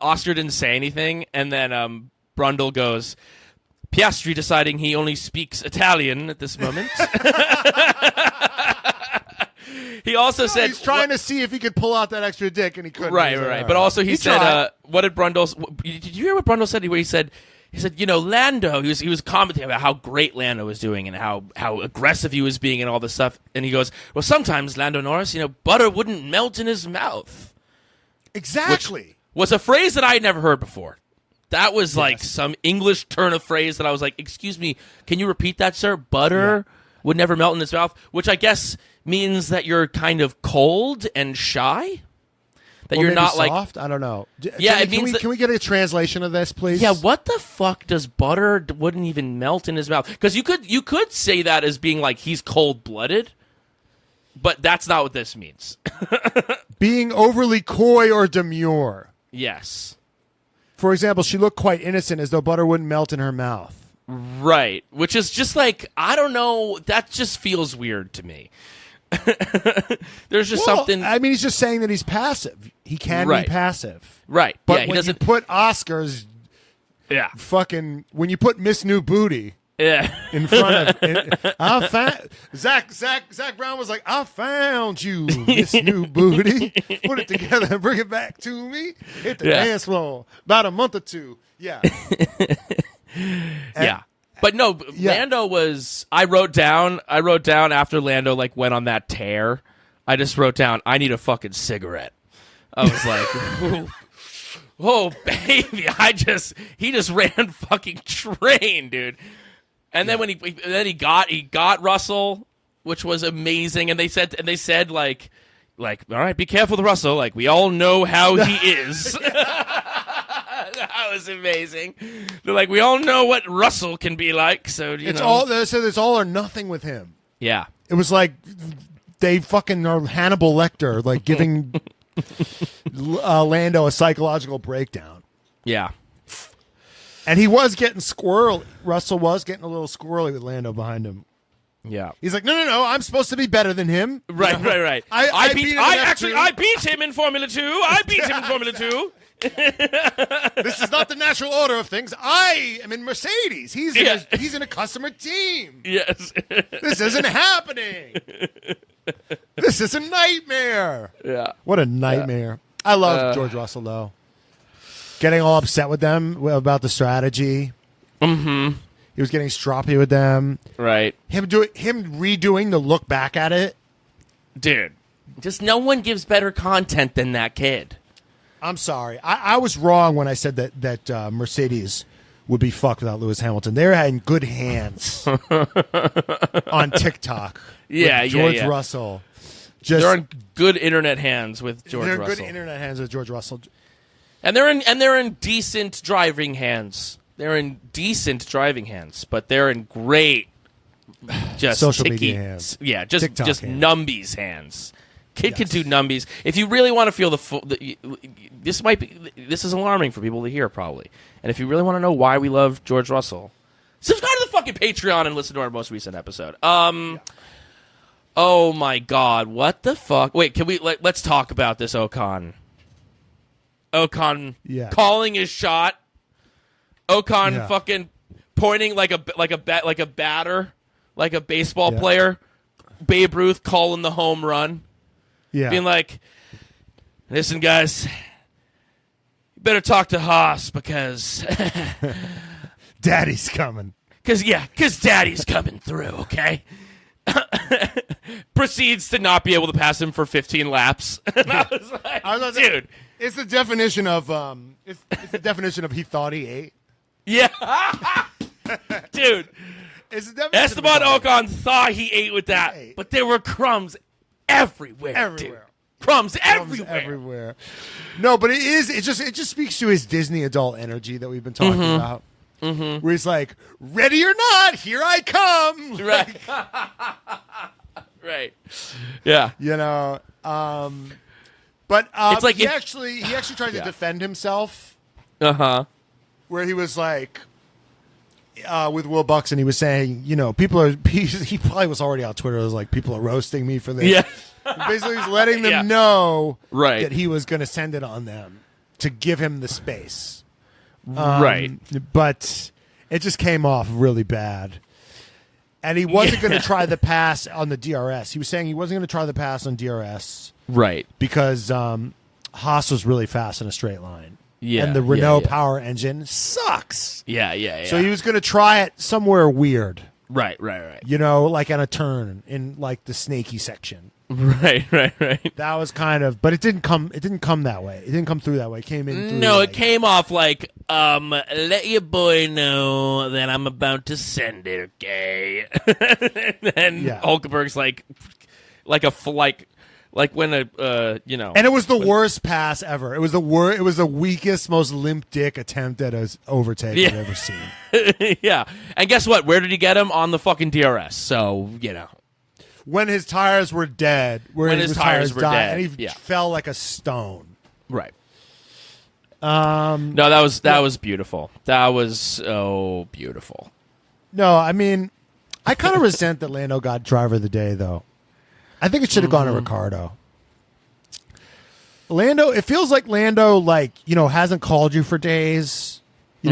Oscar didn't say anything, and then Brundle goes, Piastri deciding he only speaks Italian at this moment. He also said he's trying to see if he could pull out that extra dick, and he couldn't. Right. But also he said, "What did Brundle? Did you hear what Brundle said? Where he said, Lando. He was commenting about how great Lando was doing and how aggressive he was being and all this stuff. And he goes, well, sometimes Lando Norris, butter wouldn't melt in his mouth. Exactly. Which was a phrase that I had never heard before. That was like some English turn of phrase that I was like, excuse me, can you repeat that, sir? Butter would never melt in his mouth, which I guess means that you're kind of cold and shy. That you're not soft? I don't know. Can we get a translation of this, please? Yeah, what the fuck does butter wouldn't even melt in his mouth? Because you could say that as being like he's cold-blooded, but that's not what this means. Being overly coy or demure. Yes. For example, she looked quite innocent, as though butter wouldn't melt in her mouth. Right, which is just like, I don't know, that just feels weird to me. There's just something. I mean, he's just saying that he's passive. He can be passive. Right. But when you put Oscar's fucking, when you put Miss New Booty in front of Zach Brown was like, I found you, Miss New Booty. Put it together and bring it back to me. Hit the dance floor. About a month or two. Yeah. But no, Lando was. I wrote down after Lando went on that tear. I just wrote down, I need a fucking cigarette. I was like, oh baby, he just ran fucking train, dude. And then when he got Russell, which was amazing. And they said like, all right, be careful with Russell. Like, we all know how he is. That was amazing. They're like, we all know what Russell can be like. So it's all or nothing with him. Yeah, it was like they fucking are Hannibal Lecter, like giving Lando a psychological breakdown. Yeah, and he was getting squirrely. Russell was getting a little squirrely with Lando behind him. Yeah, he's like, no, I'm supposed to be better than him. Right. I beat him in Formula 2. I beat him in Formula 2. This is not the natural order of things. I am in Mercedes. He's in a customer team. Yes. This isn't happening. This is a nightmare. Yeah. What a nightmare. I love George Russell, though. Getting all upset with them about the strategy. Mm-hmm. He was getting stroppy with them. Right. Him redoing the look back at it. Dude. Just no one gives better content than that kid. I'm sorry. I was wrong when I said that Mercedes would be fucked without Lewis Hamilton. They're in good hands on TikTok. Yeah, with George yeah. Russell. They're in good internet hands with George Russell. They're in good internet hands with George Russell. And they're in decent driving hands. They're in decent driving hands, but they're in great just social media hands. Yeah, just TikTok just hands. numbies hands. Kid can Yes. do numbies. If you really want to feel this is alarming for people to hear probably. And if you really want to know why we love George Russell, subscribe to the fucking Patreon and listen to our most recent episode. Oh my God, what the fuck? Wait, can we let's talk about this Ocon. Yeah. Calling his shot. Ocon fucking pointing like a batter, like a baseball player. Babe Ruth calling the home run. Yeah. Being like, listen, guys, you better talk to Haas because Daddy's coming. Because Daddy's coming through, okay? Proceeds to not be able to pass him for 15 laps. And I was like, dude. It's the definition of it's the definition of he thought he ate. Yeah. Dude. It's the definition Esteban Ocon thought he ate with that, but there were crumbs everywhere. Dude. Crumbs everywhere. No, but it just speaks to his Disney adult energy that we've been talking about. Mm-hmm. Where he's like, ready or not, here I come. Right. Right. Yeah. You know, but it's like he actually tried to defend himself. Uh-huh. Where he was like, with Will Buxton, he was saying, you know, he probably was already on Twitter. It was like, people are roasting me for this. Yeah. Basically, he's letting them know right. that he was going to send it on them to give him the space. Right. But it just came off really bad. And he wasn't going to try the pass on the DRS. He was saying he wasn't going to try the pass on DRS. Right. Because Haas was really fast in a straight line. Yeah. And the Renault power engine sucks. Yeah. So he was going to try it somewhere weird. Right. You know, like on a turn in like the snaky section. Right. That was kind of, but it didn't come that way. It didn't come through that way. It came in through it came off like, let your boy know that I'm about to send it, okay? And Hulkenberg's like when you know. And it was the worst pass ever. It was the weakest, most limp dick attempt at an overtake I've ever seen. Yeah. And guess what? Where did he get him? On the fucking DRS. So, you know. When his tires were dead. When his tires were dead. And he fell like a stone. Right. No, that was beautiful. That was so beautiful. No, I mean, I kind of resent that Lando got driver of the day, though. I think it should have gone to Ricciardo. Lando, it feels like Lando, like, you know, hasn't called you for days. You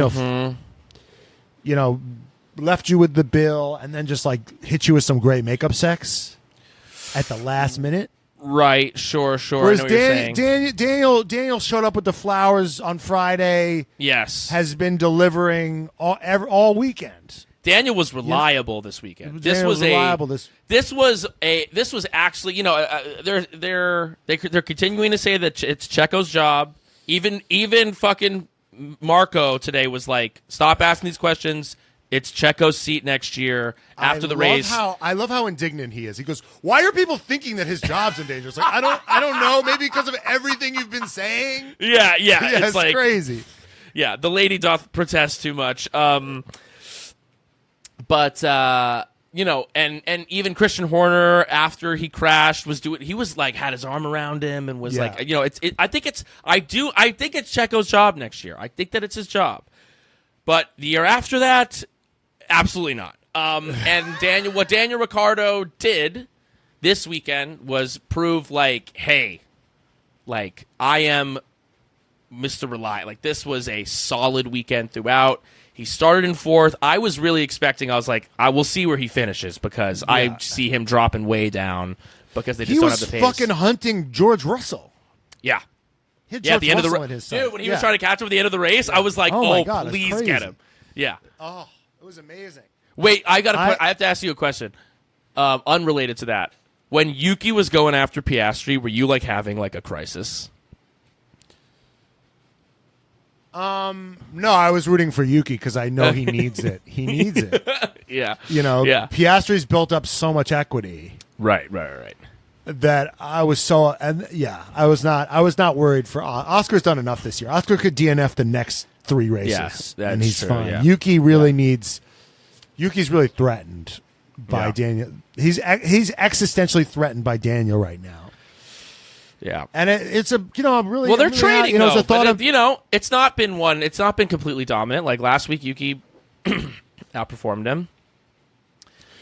know, left you with the bill and then just like hit you with some great makeup sex at the last minute. Right, sure. Whereas I know what you're saying. Daniel showed up with the flowers on Friday. Yes. Has been delivering all weekend. Daniel was reliable this weekend. This was actually, you know, they're continuing to say that it's Checo's job. Even fucking Marco today was like, stop asking these questions. It's Checo's seat next year after the race. I love how indignant he is. He goes, "Why are people thinking that his job's in danger?" It's like, I don't know. Maybe because of everything you've been saying. Yeah. It's like crazy. Yeah, the lady doth protest too much. But you know, and even Christian Horner after he crashed he was like had his arm around him and was like, you know, I think it's Checo's job next year. I think that it's his job. But the year after that, absolutely not. And what Daniel Ricciardo did this weekend was prove like, hey, like I am Mr. Rely. Like, this was a solid weekend throughout. He started in 4th. I was really expecting, I was like, I will see where he finishes because I see him dropping way down because they just don't have the pace. He was fucking hunting George Russell. Yeah. At the end of the race. Dude, when he was trying to catch him at the end of the race, I was like, my God, please get him. Yeah. Oh, it was amazing. Wait, I have to ask you a question. Unrelated to that. When Yuki was going after Piastri, were you like having like a crisis? No, I was rooting for Yuki because I know he needs it. He needs it. Yeah. Piastri's built up so much equity. Right. That I was I was not worried for Oscar's done enough this year. Oscar could DNF the next 3 races and he's fine. Yeah. Yuki really needs. Yuki's really threatened by Daniel. He's existentially threatened by Daniel right now. Yeah, and it's a I'm really they're trading. It's a thought of it's not been completely dominant. Like last week, Yuki outperformed him.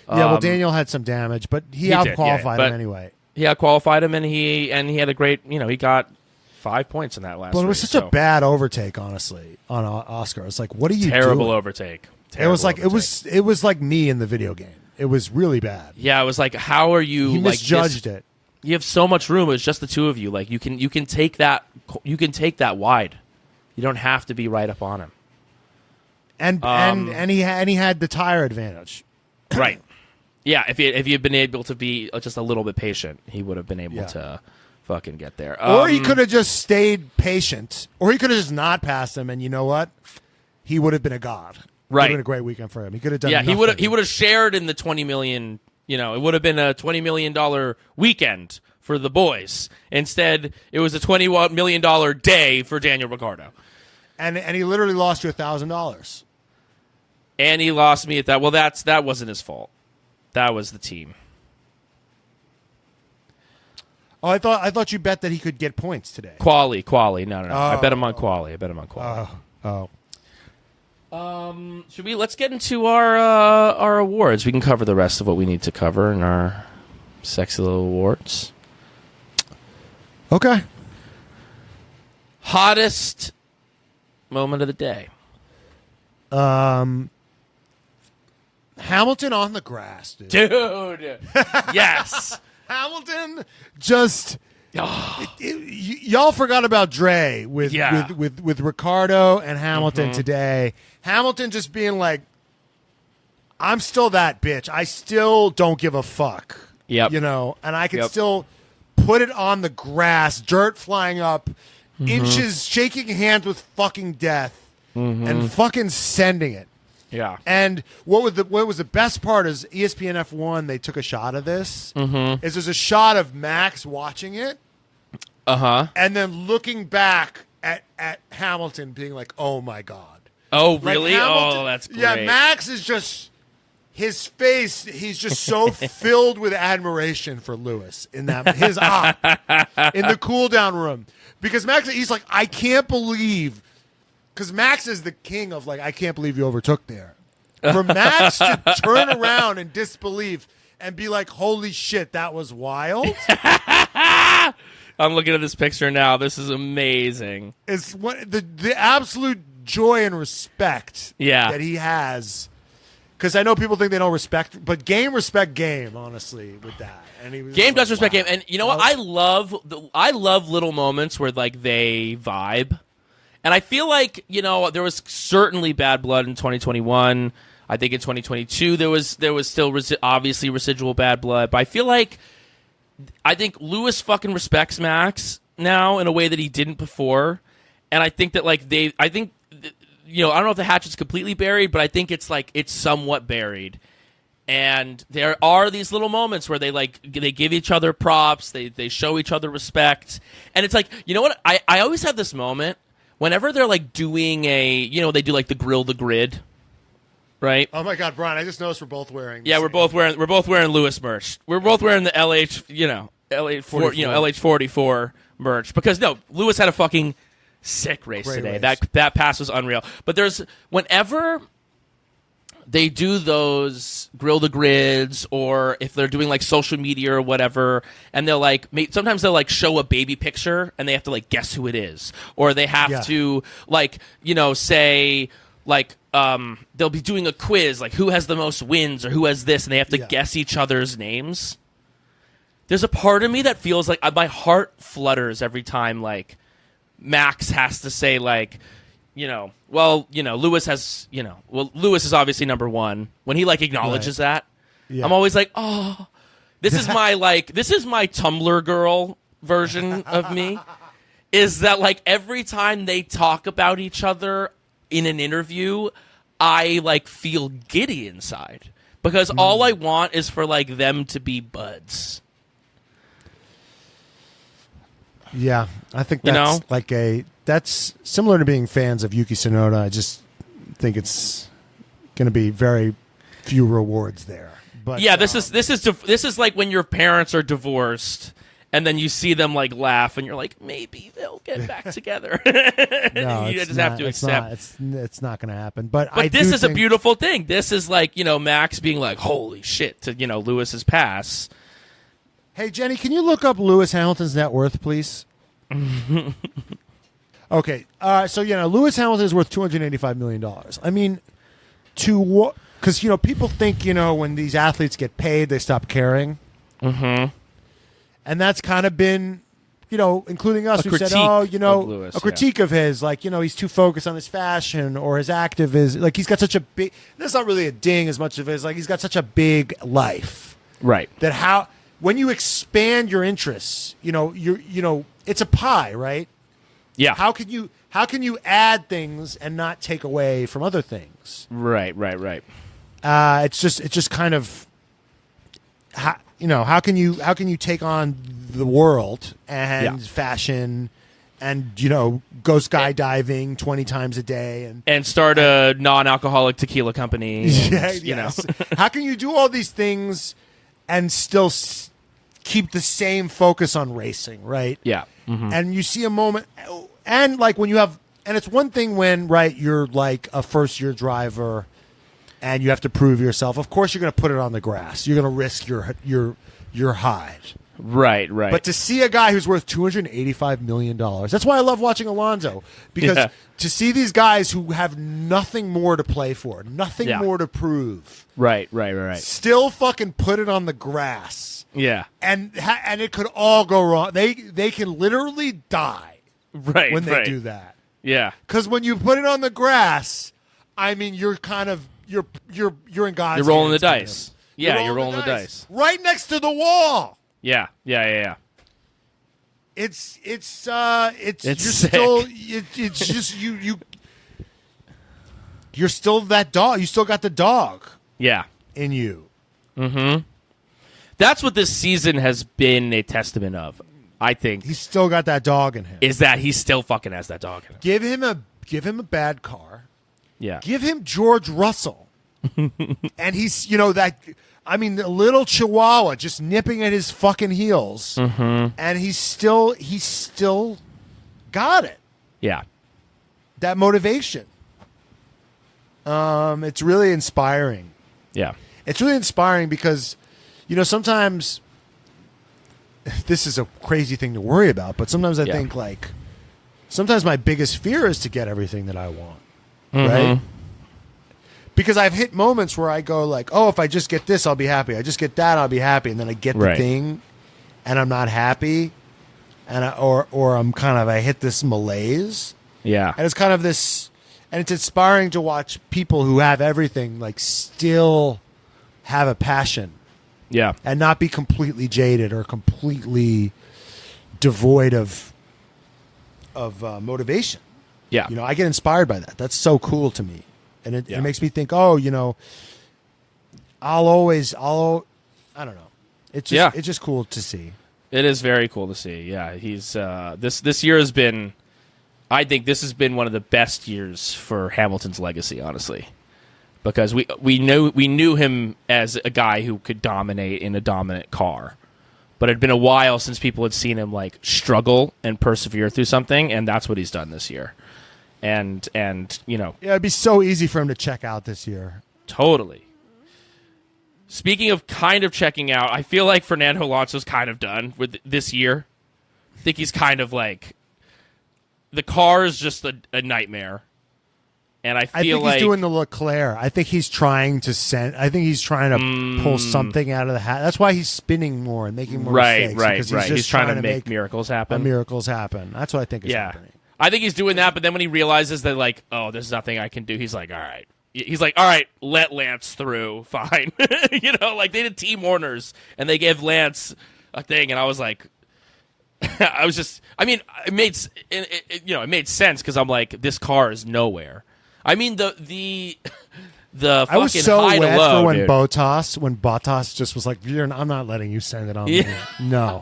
Daniel had some damage, but he outqualified him anyway. He outqualified him, and he had a great. He got 5 points in that last. But it was such a bad overtake, honestly, on Oscar. It's like, what are you doing? Terrible overtake. It was like it was like me in the video game. It was really bad. Yeah, it was like, how are you? He misjudged it. You have so much room. It's just the two of you. Like you can take that wide. You don't have to be right up on him. And he had the tire advantage. Right. Yeah. If he had been able to be just a little bit patient, he would have been able to fucking get there. Or he could have just stayed patient, or he could have just not passed him. And you know what? He would have been a god. Right. It would have been a great weekend for him. He could have done. Yeah. He would have shared in the $20 million. It would have been a $20 million weekend for the boys. Instead, it was a $21 million day for Daniel Ricciardo. And he literally lost you $1,000. And he lost me at that. Well, that wasn't his fault. That was the team. Oh, I thought you bet that he could get points today. Quali. No. I bet him on quali. Oh. Let's get into our awards. We can cover the rest of what we need to cover in our sexy little awards. Okay. Hottest moment of the day. Hamilton on the grass, dude. Yes. Hamilton just y'all forgot about Dre with Ricciardo and Hamilton today. Hamilton just being like, I'm still that bitch. I still don't give a fuck. Yep. And I can still put it on the grass, dirt flying up, inches, shaking hands with fucking death, and fucking sending it. Yeah. And what was the best part is ESPN F1, they took a shot of this. Is there's a shot of Max watching it. And then looking back at Hamilton being like, oh my God. Oh, really? Oh, that's great. Yeah, Max is just, his face, he's just so filled with admiration for Lewis in his in the cool down room. Because Max, he's like, I can't believe, because Max is the king of like, I can't believe you overtook there. For Max to turn around in disbelief and be like, holy shit, that was wild. I'm looking at this picture now. This is amazing. It's what the absolute joy and respect that he has. Because I know people think they don't respect, but respect game, honestly, with that. And he was does respect game. And you know what? I love little moments where like they vibe. And I feel like, there was certainly bad blood in 2021. I think in 2022 there was still obviously residual bad blood. But I think Lewis fucking respects Max now in a way that he didn't before. And I think that I don't know if the hatchet's completely buried, but I think it's somewhat buried. And there are these little moments where they give each other props, they show each other respect. And it's like, you know what? I always have this moment whenever they're doing they do the grill the grid, right? Oh my God, Brian! I just noticed we're both wearing. Yeah, we're both wearing Lewis merch. We're both wearing the LH44 merch because Lewis had a fucking sick race today. That pass was unreal. But whenever they do those grill the grids, or if they're doing like social media or whatever, and they'll like sometimes they'll like show a baby picture and they have to like guess who it is, or they have to like say like they'll be doing a quiz like who has the most wins or who has this, and they have to guess each other's names. There's a part of me that feels like my heart flutters every time like Max has to say like, Lewis has, Lewis is obviously number one. When he like acknowledges that, I'm always like, oh, this is my Tumblr girl version of me. Is that like every time they talk about each other in an interview, I like feel giddy inside because all I want is for like them to be buds. Yeah, I think that's that's similar to being fans of Yuki Tsunoda. I just think it's going to be very few rewards there. But yeah, this is like when your parents are divorced and then you see them like laugh and you're like, maybe they'll get back together. No, you just have to accept. It's not going to happen. But this is a beautiful thing. This is like Max being like, holy shit to Lewis's pass. Hey, Jenny, can you look up Lewis Hamilton's net worth, please? Okay. So, Lewis Hamilton is worth $285 million. I mean, because, people think, when these athletes get paid, they stop caring. Mm-hmm. And that's kind of been, including us, who said, Lewis, a critique of his, like, he's too focused on his fashion or his activism. Like, he's got such a big, that's not really a ding as much of it as, like, he's got such a big life. Right. That when you expand your interests, it's a pie, right? Yeah. How can you add things and not take away from other things? Right. It's just kind of how can you take on the world and fashion and go skydiving 20 times a day and start a non-alcoholic tequila company. Yes. How can you do all these things and still keep the same focus on racing, right? Yeah. Mm-hmm. And you see a moment, and like when you have, and it's one thing when, right, you're like a first-year driver and you have to prove yourself. Of course, you're going to put it on the grass. You're going to risk your hide. Right. But to see a guy who's worth $285 million, that's why I love watching Alonso, because to see these guys who have nothing more to play for, nothing more to prove. Right. Still fucking put it on the grass. Yeah. And it could all go wrong. They can literally die when they do that. Yeah. Because when you put it on the grass, I mean, you're kind of you're in God's You're rolling hands, the dice. Yeah, you're rolling the dice. Right next to the wall. Yeah. It's you're sick. still it's just you're still that dog. You still got the dog. Yeah. In you. Mm-hmm. That's what this season has been a testament of, I think. He's still got that dog in him. Is that he still fucking has that dog in him. Give him a bad car. Yeah. Give him George Russell. And he's, the little chihuahua just nipping at his fucking heels. Mm-hmm. And he's still got it. Yeah. That motivation. It's really inspiring. Yeah. It's really inspiring because sometimes this is a crazy thing to worry about, but sometimes I think sometimes my biggest fear is to get everything that I want, right? Because I've hit moments where I go like, oh, if I just get this, I'll be happy. I just get that, I'll be happy. And then I get the thing and I'm not happy or I'm I hit this malaise. Yeah. And it's kind of this, and it's inspiring to watch people who have everything still have a passion. Yeah. And not be completely jaded or completely devoid of motivation. Yeah. I get inspired by that. That's so cool to me. And it makes me think, I don't know. It's just cool to see. It is very cool to see. Yeah. He's this year has been, I think this has been one of the best years for Hamilton's legacy, honestly. Because we knew him as a guy who could dominate in a dominant car, but it had been a while since people had seen him struggle and persevere through something, and that's what he's done this year. And it'd be so easy for him to check out this year. Totally. Speaking of kind of checking out, I feel like Fernando Alonso's kind of done with this year. I think he's kind of like, the car is just a nightmare. And I think he's doing the Leclerc. I think he's trying to pull something out of the hat. That's why he's spinning more and making more mistakes. Right. He's trying to make miracles happen. That's what I think is happening. I think he's doing that, but then when he realizes that, like, oh, there's nothing I can do, he's like, all right. All right, let Lance through. Fine. Like they did Team Warner's and they gave Lance a thing, and I was like, it made sense because I'm like, this car is nowhere. I mean, the fucking I was so high wet to low, for when dude. Bottas just was like, I'm not letting you send it on me. No.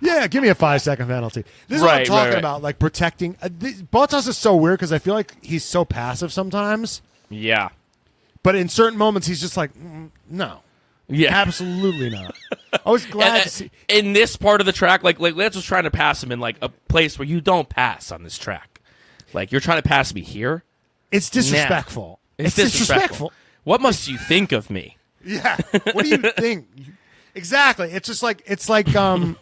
Yeah, give me a 5-second penalty. This is what I'm talking about, like protecting. Bottas is so weird because I feel like he's so passive sometimes. Yeah. But in certain moments, he's just like, no. Yeah. Absolutely not. I was glad to see. In this part of the track, like Lance was trying to pass him in like a place where you don't pass on this track. Like, you're trying to pass me here? It's disrespectful. Nah. It's disrespectful. What must you think of me? Yeah. What do you think? Exactly. It's just like it's like in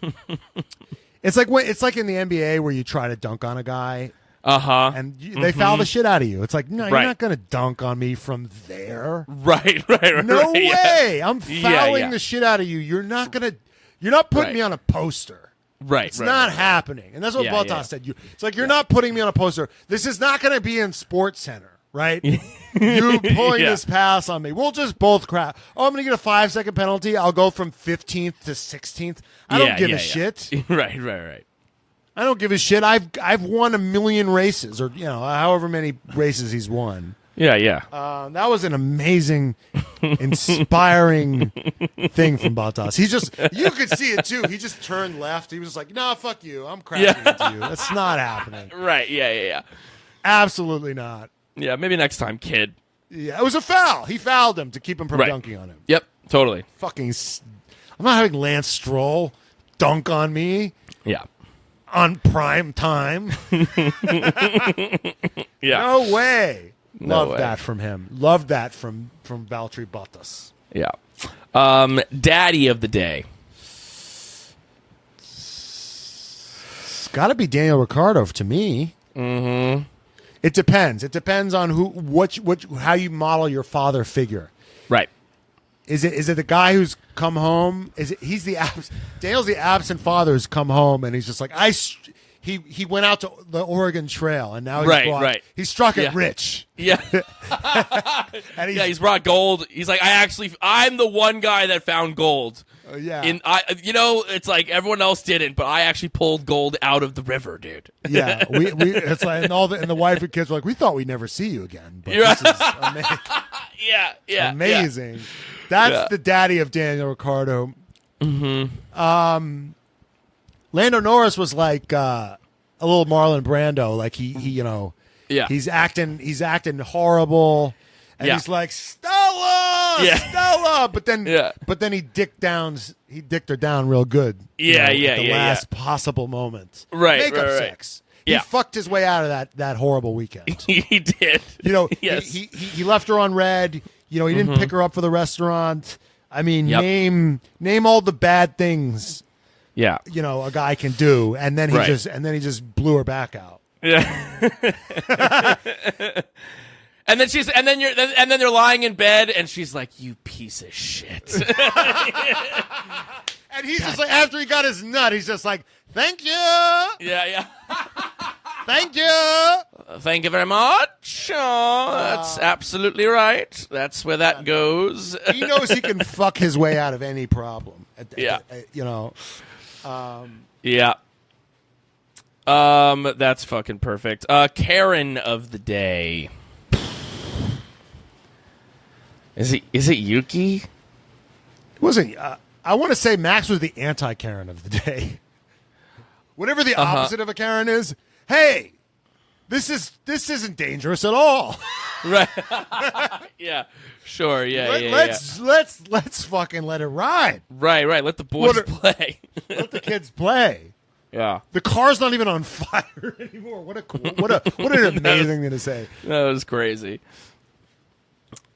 the NBA where you try to dunk on a guy. And they foul the shit out of you. It's like, no, you're not going to dunk on me from there. Right. No way. I'm fouling the shit out of you. You're not putting me on a poster. Right. It's not happening. And that's what Bottas said. It's like, you're not putting me on a poster. This is not going to be in Sports Center, right? You pulling this pass on me. We'll just both crap. Oh, I'm going to get a 5-second penalty. I'll go from 15th to 16th. I don't give a shit. Right. I don't give a shit. I've won 1 million races, or however many races he's won. Yeah. That was an amazing, inspiring thing from Bottas. You could see it too. He just turned left. He was like, "No, fuck you. I'm crashing into you. That's not happening." Right? Yeah. Absolutely not. Yeah, maybe next time, kid. Yeah, it was a foul. He fouled him to keep him from dunking on him. Yep, totally. I'm not having Lance Stroll dunk on me. Yeah. On prime time. Yeah. No way. No way. That from him. Loved that from Valtteri Bottas. Yeah. Daddy of the day. It's got to be Daniel Ricciardo to me. Mm-hmm. It depends. It depends on how you model your father figure. Right. Is it the guy who's come home? Daniel's the absent father who's come home and he's just like, he went out to the Oregon Trail and now he struck it rich. Yeah. And he's brought gold. He's like, I'm the one guy that found gold. Yeah. It's like everyone else didn't, but I actually pulled gold out of the river, dude. Yeah. It's like, and the wife and kids were like, we thought we'd never see you again. But this is amazing. Yeah. Amazing. Yeah. That's the daddy of Daniel Ricciardo. Mm-hmm. Lando Norris was like a little Marlon Brando. Like he's acting horrible, and he's like Stella, but then he dicked her down real good. At the last possible moment. Right, makeup right. sex. He fucked his way out of that horrible weekend. He did. Yes. He left her on red. He didn't pick her up for the restaurant. I mean, name all the bad things. Yeah. A guy can do, and then he just blew her back out. Yeah. and then they're lying in bed, and she's like, "You piece of shit." And he's just like, after he got his nut, he's just like, "Thank you." Yeah. Thank you. Thank you very much. Oh, that's absolutely right. That's where that goes. He knows he can fuck his way out of any problem. That's fucking perfect. Karen of the day. Is it Yuki? It wasn't. I want to say Max was the anti-Karen of the day. Whatever the opposite of a Karen is. Hey, this isn't dangerous at all. Right. Yeah. Sure. Yeah. Let's fucking let it ride. Right. Let the boys play. Let the kids play. Yeah. The car's not even on fire anymore. What an amazing thing to say. That was crazy.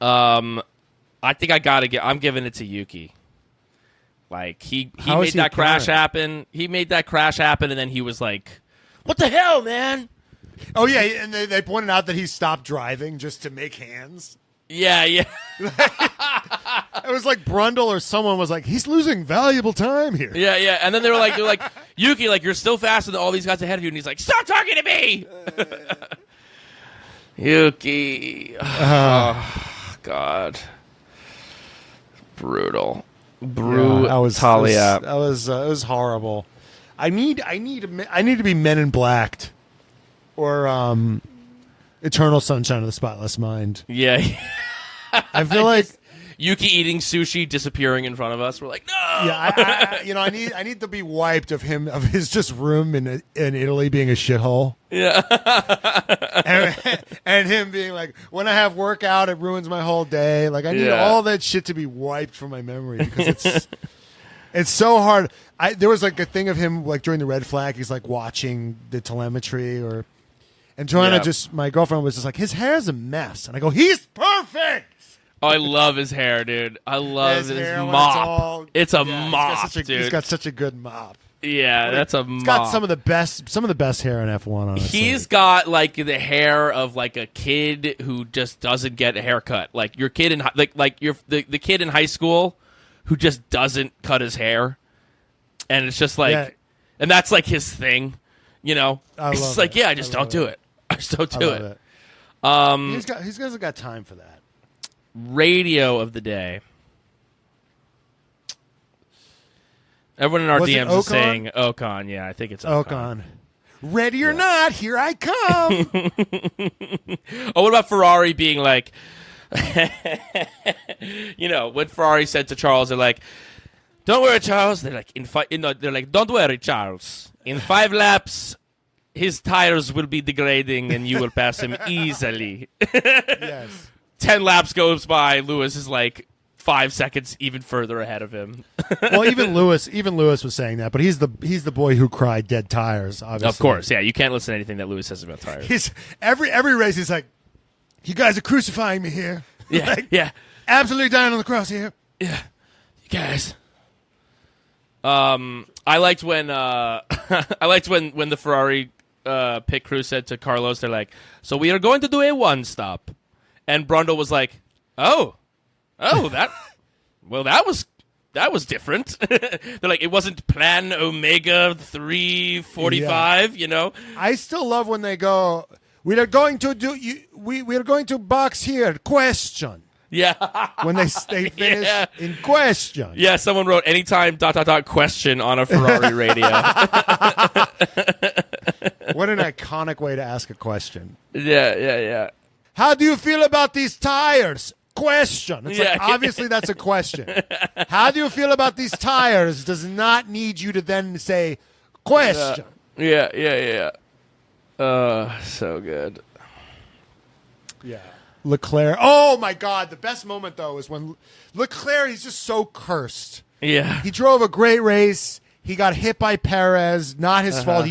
I think I'm giving it to Yuki. Like he made that crash happen. He made that crash happen, and then he was like, "What the hell, man?" Oh yeah, and they pointed out that he stopped driving just to make hands. Yeah. It was like Brundle or someone was like, "He's losing valuable time here." Yeah. And then they're like, Yuki, like you're still faster than all these guys ahead of you, and he's like, "Stop talking to me." Yuki. Oh, God. Brutal. Yeah, it was horrible. I need to be Men in Blacked or Eternal Sunshine of the Spotless Mind. Yeah. I feel like Yuki eating sushi, disappearing in front of us. We're like, no. Yeah, I need to be wiped of his just room in Italy being a shithole. Yeah. and him being like, when I have workout, it ruins my whole day. Like I need all that shit to be wiped from my memory because it's so hard. There was like a thing of him like during the red flag. He's like watching the telemetry and Joanna my girlfriend was just like, his hair's a mess, and I go, he's perfect. Oh, I love his hair, dude. I love his mop. It's a mop, dude. He's got such a good mop. Yeah, that's a mop. He's got some of the best hair in F1, honestly. He's got like the hair of like a kid who just doesn't get a haircut. Like your kid in the kid in high school who just doesn't cut his hair. And it's just like and that's like his thing, you know. It's just like, I just don't do it. I just don't do it. He's got time for that. Radio of the day. Everyone in our DMs is saying Ocon. Yeah, I think it's Ocon. Ready or not, here I come. Oh, what about Ferrari being like, you know, what Ferrari said to Charles? They're like, "Don't worry, Charles." They're like, they're like, "Don't worry, Charles. In 5 laps, his tires will be degrading, and you will pass him easily." Yes. 10 laps goes by. Lewis is like 5 seconds even further ahead of him. Well, even Lewis was saying that, but he's the boy who cried dead tires. Obviously, of course, yeah. You can't listen to anything that Lewis says about tires. He's every race. He's like, "You guys are crucifying me here." Yeah, like, yeah. Absolutely dying on the cross here. Yeah, you guys. I liked when when the Ferrari pit crew said to Carlos, they're like, "So we are going to do a 1-stop." And Brundle was like, "Oh, that was different." They're like, it wasn't Plan Omega 345, you know. I still love when they go, we are going to box here, question. Yeah. When they finish in question. Yeah, someone wrote anytime ... question on a Ferrari radio. What an iconic way to ask a question. Yeah. How do you feel about these tires? Question. It's like, obviously that's a question. How do you feel about these tires does not need you to then say question. Yeah. So good. Yeah. Leclerc. Oh, my God. The best moment, though, is when Leclerc, he's just so cursed. Yeah. He drove a great race. He got hit by Perez. Not his fault.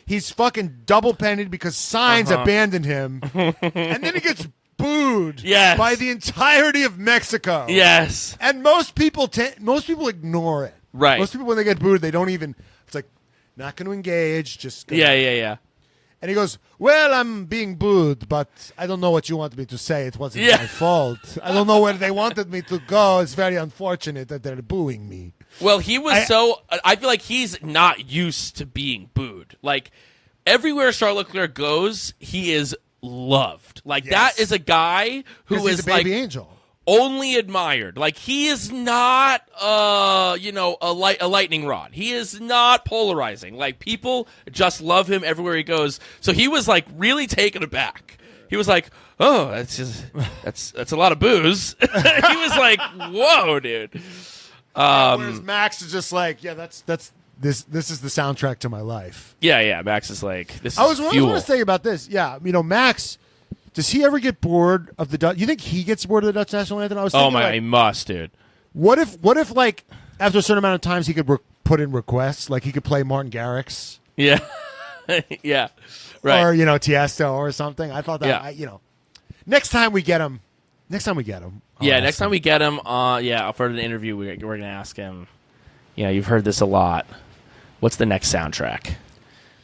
He's fucking double pennied because Sainz abandoned him. And then he gets booed by the entirety of Mexico. Yes. And most people ignore it. Right. Most people, when they get booed, they don't even, it's like, not going to engage. Just go. Yeah. And he goes, well, I'm being booed, but I don't know what you want me to say. It wasn't my fault. I don't know where they wanted me to go. It's very unfortunate that they're booing me. Well, he was I feel like he's not used to being booed. Like, everywhere Charles Leclerc goes, he is loved. Like, that is a guy who is, he's a baby angel. Only admired. Like, he is not, a lightning rod. He is not polarizing. Like, people just love him everywhere he goes. So he was, like, really taken aback. He was like, oh, that's a lot of booze. He was like, whoa, dude. Whereas Max is just like, this is the soundtrack to my life. Yeah. Max is like, this is I was fuel. going to say about this. Yeah, Max, does he ever get bored of the Dutch? You think he gets bored of the Dutch national anthem? I was thinking, he must, dude. What if like after a certain amount of times he could put in requests, like he could play Martin Garrix? Yeah, yeah, right. Or Tiesto or something. I thought that next time we get him, Next time we get him. Next time we get him, for the interview, we're going to ask him, you've heard this a lot. What's the next soundtrack?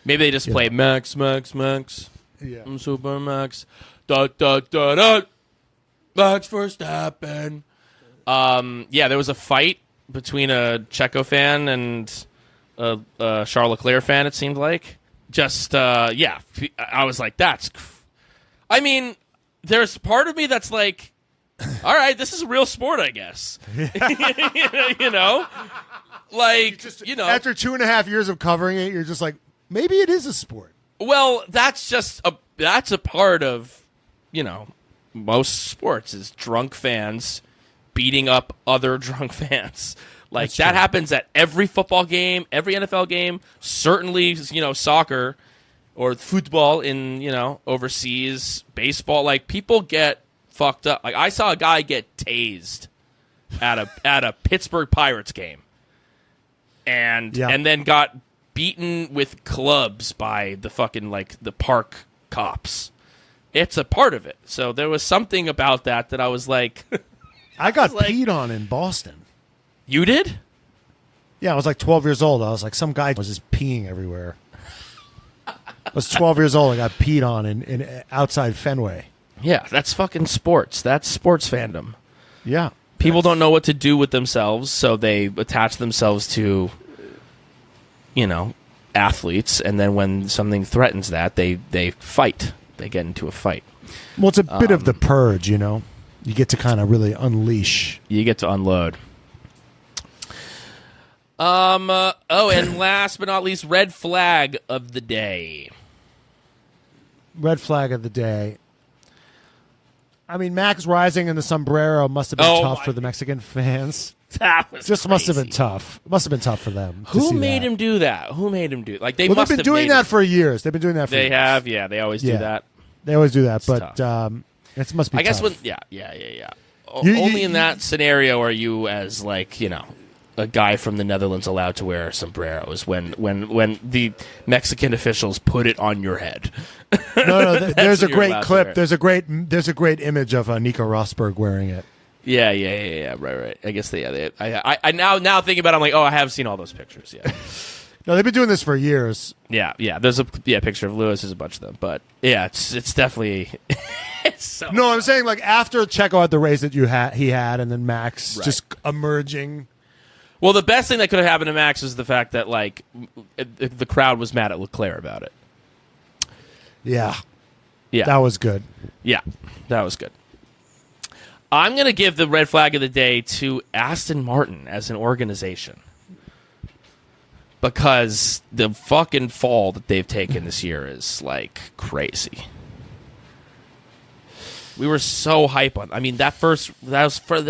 Maybe they just play Max, Max, Max. Yeah. I'm Super Max. Da, da, da, da. Max Verstappen. There was a fight between a Checo fan and a Charles Leclerc fan, it seemed like. I was like, there's part of me that's like, all right, this is a real sport, I guess. You know? Like, After 2.5 years of covering it, you're just like, maybe it is a sport. Well, that's a part of, most sports is drunk fans beating up other drunk fans. Like, that happens at every football game, every NFL game, certainly, soccer or football in, overseas, baseball. Like, people get fucked up. Like, I saw a guy get tased at a Pittsburgh Pirates game and then got beaten with clubs by the fucking, the park cops. It's a part of it. So there was something about that I was like... I got peed on in Boston. You did? Yeah, I was like 12 years old. I was like, some guy was just peeing everywhere. I was 12 years old. I got peed on in outside Fenway. Yeah, that's fucking sports. That's sports fandom. Yeah. People don't know what to do with themselves, so they attach themselves to, athletes, and then when something threatens that, they fight. They get into a fight. Well, it's a bit of the purge, You get to kind of really unleash. You get to unload. And last but not least, red flag of the day. Red flag of the day. I mean, Max rising in the sombrero must have been tough for the Mexican fans. That was just crazy. Must have been tough. Must have been tough for them. Who made him do that? Like they must they've been doing that for years. They've been doing that for years. They have, yeah. They always do that. They always do that, It's but it must be. I guess tough. Only in that scenario are you, as a guy from the Netherlands, allowed to wear sombreros when the Mexican officials put it on your head. No. There's a great clip. There's a great image of Nico Rosberg wearing it. Yeah. Right. I guess I now thinking about it, I'm like, I have seen all those pictures. Yeah. No, they've been doing this for years. Yeah. There's a picture of Lewis. There's a bunch of them, but yeah, it's definitely. It's so no, I'm saying after Checo had the race that he had, and then Max just emerging. Well, the best thing that could have happened to Max is the fact that the crowd was mad at Leclerc about it. Yeah, yeah, that was good. Yeah, that was good. I'm going to give the red flag of the day to Aston Martin as an organization. Because the fucking fall that they've taken this year is, crazy. We were so hype on... I mean, that first, third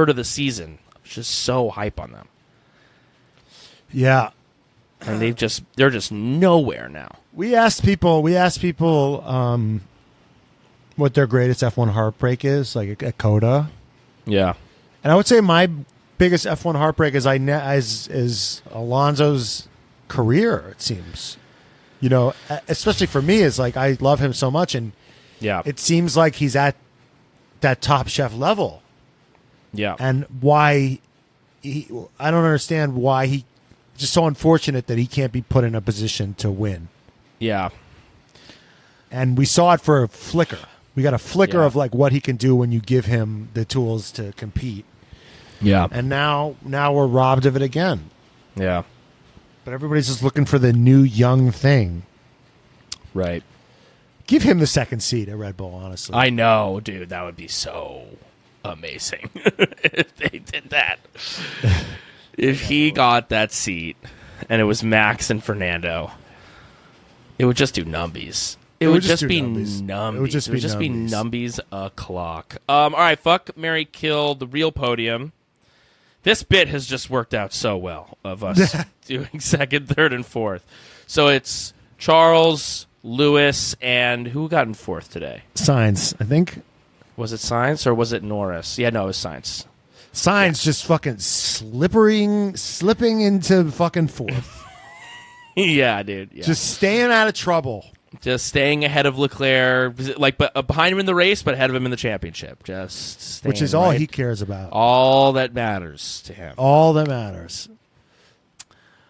of the season, I was just so hype on them. Yeah. And they're just nowhere now. We asked people what their greatest F1 heartbreak is, at COTA. Yeah. And I would say my biggest F1 heartbreak is Alonso's career, it seems. Especially for me, is I love him so much, and it seems like he's at that Top Chef level. Yeah. And I don't understand why he just so unfortunate that he can't be put in a position to win. Yeah. And we saw it for a flicker. We got a flicker of what he can do when you give him the tools to compete. Yeah. And now we're robbed of it again. Yeah. But everybody's just looking for the new young thing. Right. Give him the second seat at Red Bull, honestly. I know, dude. That would be so amazing if they did that. If he got that seat and it was Max and Fernando, it would just do numbies. It would just be numbies. It would just be numbies o'clock. All right, fuck, marry, kill, the real podium. This bit has just worked out so well of us doing second, third, and fourth. So it's Charles, Lewis, and who got in fourth today? Sainz, I think. Was it Sainz or was it Norris? Yeah, no, it was Sainz. Sainz just fucking slipping into fucking fourth. Yeah, dude. Yeah. Just staying out of trouble. Just staying ahead of Leclerc, but behind him in the race, but ahead of him in the championship. Just which is all he cares about. All that matters to him. All that matters.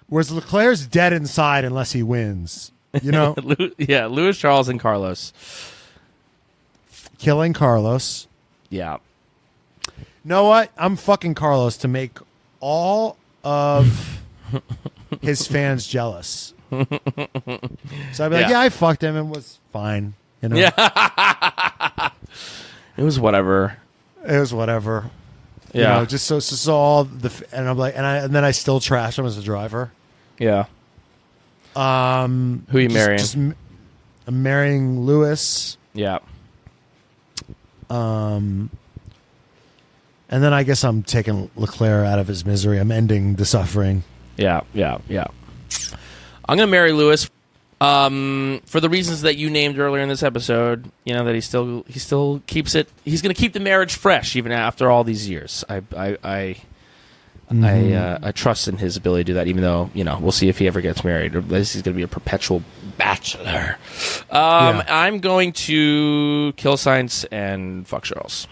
Whereas Leclerc's dead inside unless he wins. You know? Yeah, Lewis, Charles, and Carlos. Killing Carlos. Yeah. Know what? I'm fucking Carlos to make all of his fans jealous. So I'd be like, yeah, I fucked him and was fine. You know? Yeah. It was whatever. It was whatever. Yeah. You know, just so all the and I'm like and then I still trash him as a driver. Yeah. Who are you marrying? I'm marrying Lewis. Yeah. And then I guess I'm taking Leclerc out of his misery. I'm ending the suffering. Yeah. I'm going to marry Lewis for the reasons that you named earlier in this episode. You know, that he still keeps it. He's going to keep the marriage fresh even after all these years. I trust in his ability to do that, even though, you know, we'll see if he ever gets married. Or at least he's going to be a perpetual bachelor. I'm going to kill Sainz and fuck Charles.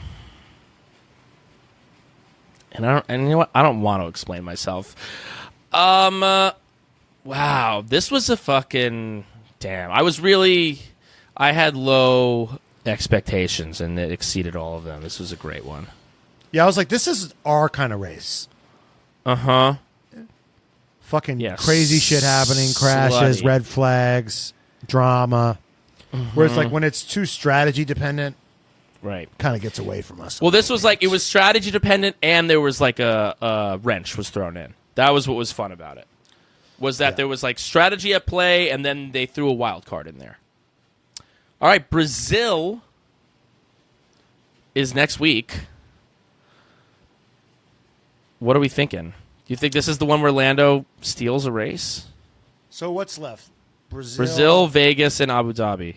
And you know what? I don't want to explain myself. Wow, this was a fucking damn. I had low expectations, and it exceeded all of them. This was a great one. Yeah, I was like, this is our kind of race. Uh-huh. Fucking crazy shit happening, crashes, red flags, drama. Mm-hmm. Whereas like when it's too strategy dependent, right, kind of gets away from us. Well, this was like, it was strategy dependent, and there was like a wrench was thrown in. That was what was fun about it. Was that there was like strategy at play, and then they threw a wild card in there. All right, Brazil is next week. What are we thinking? Do you think this is the one where Lando steals a race? So what's left? Brazil, Vegas, and Abu Dhabi.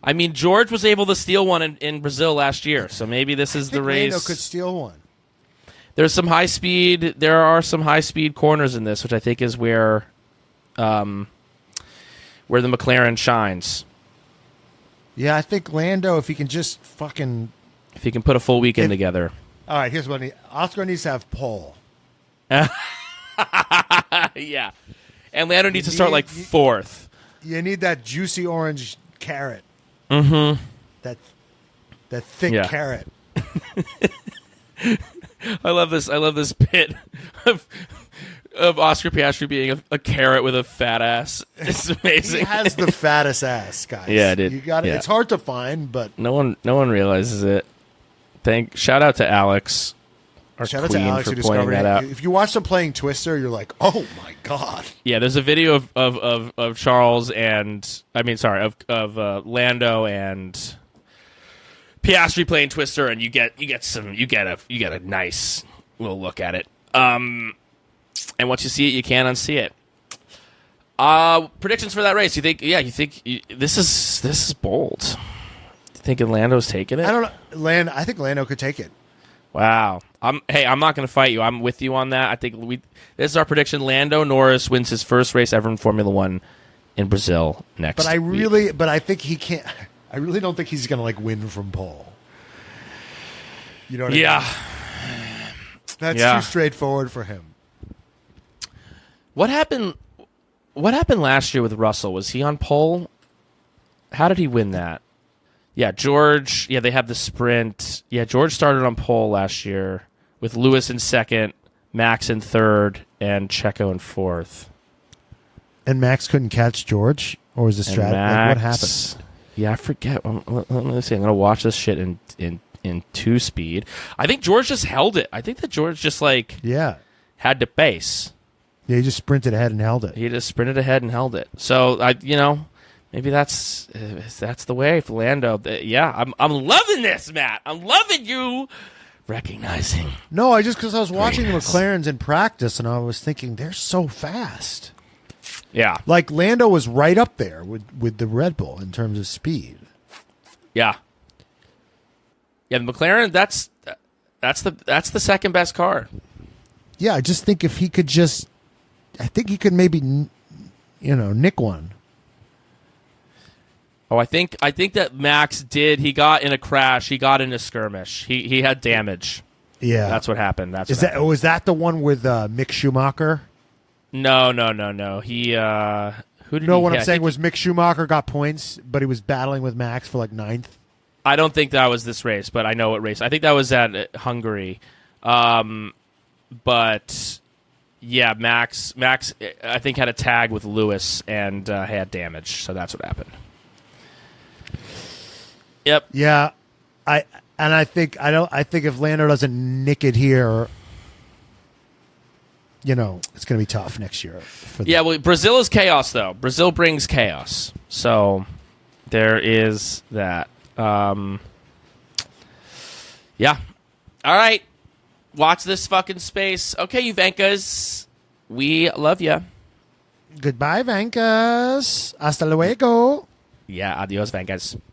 I mean, George was able to steal one in Brazil last year, so maybe this is the race. Lando could steal one. There's some high speed. There are some high speed corners in this, which I think is where the McLaren shines. Yeah, I think Lando, if he can just fucking, if he can put a full weekend together. All right, here's what Oscar needs to have pole. Yeah, and Lando needs to start like fourth. You need that juicy orange carrot. Mm-hmm. That thick carrot. I love this bit of Oscar Piastri being a carrot with a fat ass. It's amazing. He has the fattest ass, guys. Yeah, dude. You got it. Yeah. It's hard to find, but no one realizes it. Shout out to Alex. Shout out to Alex who discovered that out. If you watch them playing Twister, you're like, oh my god. Yeah, there's a video of Charles and of Lando and Piastri playing Twister, and you get a nice little look at it. And once you see it, you can't unsee it. Predictions for that race? You think this is bold? You thinking Lando's taking it? I don't know. I think Lando could take it. Wow. I'm not going to fight you. I'm with you on that. I think this is our prediction. Lando Norris wins his first race ever in Formula One in Brazil next. But I think he can't. I really don't think he's going to like win from pole. You know what I mean? That's too straightforward for him. What happened last year with Russell? Was he on pole? How did he win that? Yeah, George. Yeah, they have the sprint. Yeah, George started on pole last year with Lewis in second, Max in third, and Checo in fourth. And Max couldn't catch George? Or was the strategy? Like, what happened? Yeah, I forget. Let me see. I'm going to watch this shit in 2-speed. I think George just held it. I think that George just had the pace. Yeah, he just sprinted ahead and held it. He just sprinted ahead and held it. So maybe that's the way for Lando. Yeah, I'm loving this, Matt. I'm loving you recognizing. No, because I was watching the McLarens in practice and I was thinking they're so fast. Yeah, like Lando was right up there with the Red Bull in terms of speed. Yeah, the McLaren that's the second best car. Yeah, I just think if he could I think he could maybe nick one. Oh, I think that Max did. He got in a crash. He got in a skirmish. He had damage. Yeah, that's what happened. Was that the one with Mick Schumacher? No. He who did what I'm saying was Mick Schumacher got points, but he was battling with Max for like 9th. I don't think that was this race, but I know what race. I think that was at Hungary. But yeah, Max I think had a tag with Lewis and had damage, so that's what happened. Yep. Yeah, I think if Lando doesn't nick it here, it's going to be tough next year. Yeah, well, Brazil is chaos, though. Brazil brings chaos, so there is that. Yeah. All right. Watch this fucking space. Okay, Juvencas, we love you. Goodbye, Vencas. Hasta luego. Yeah, adios, Vencas.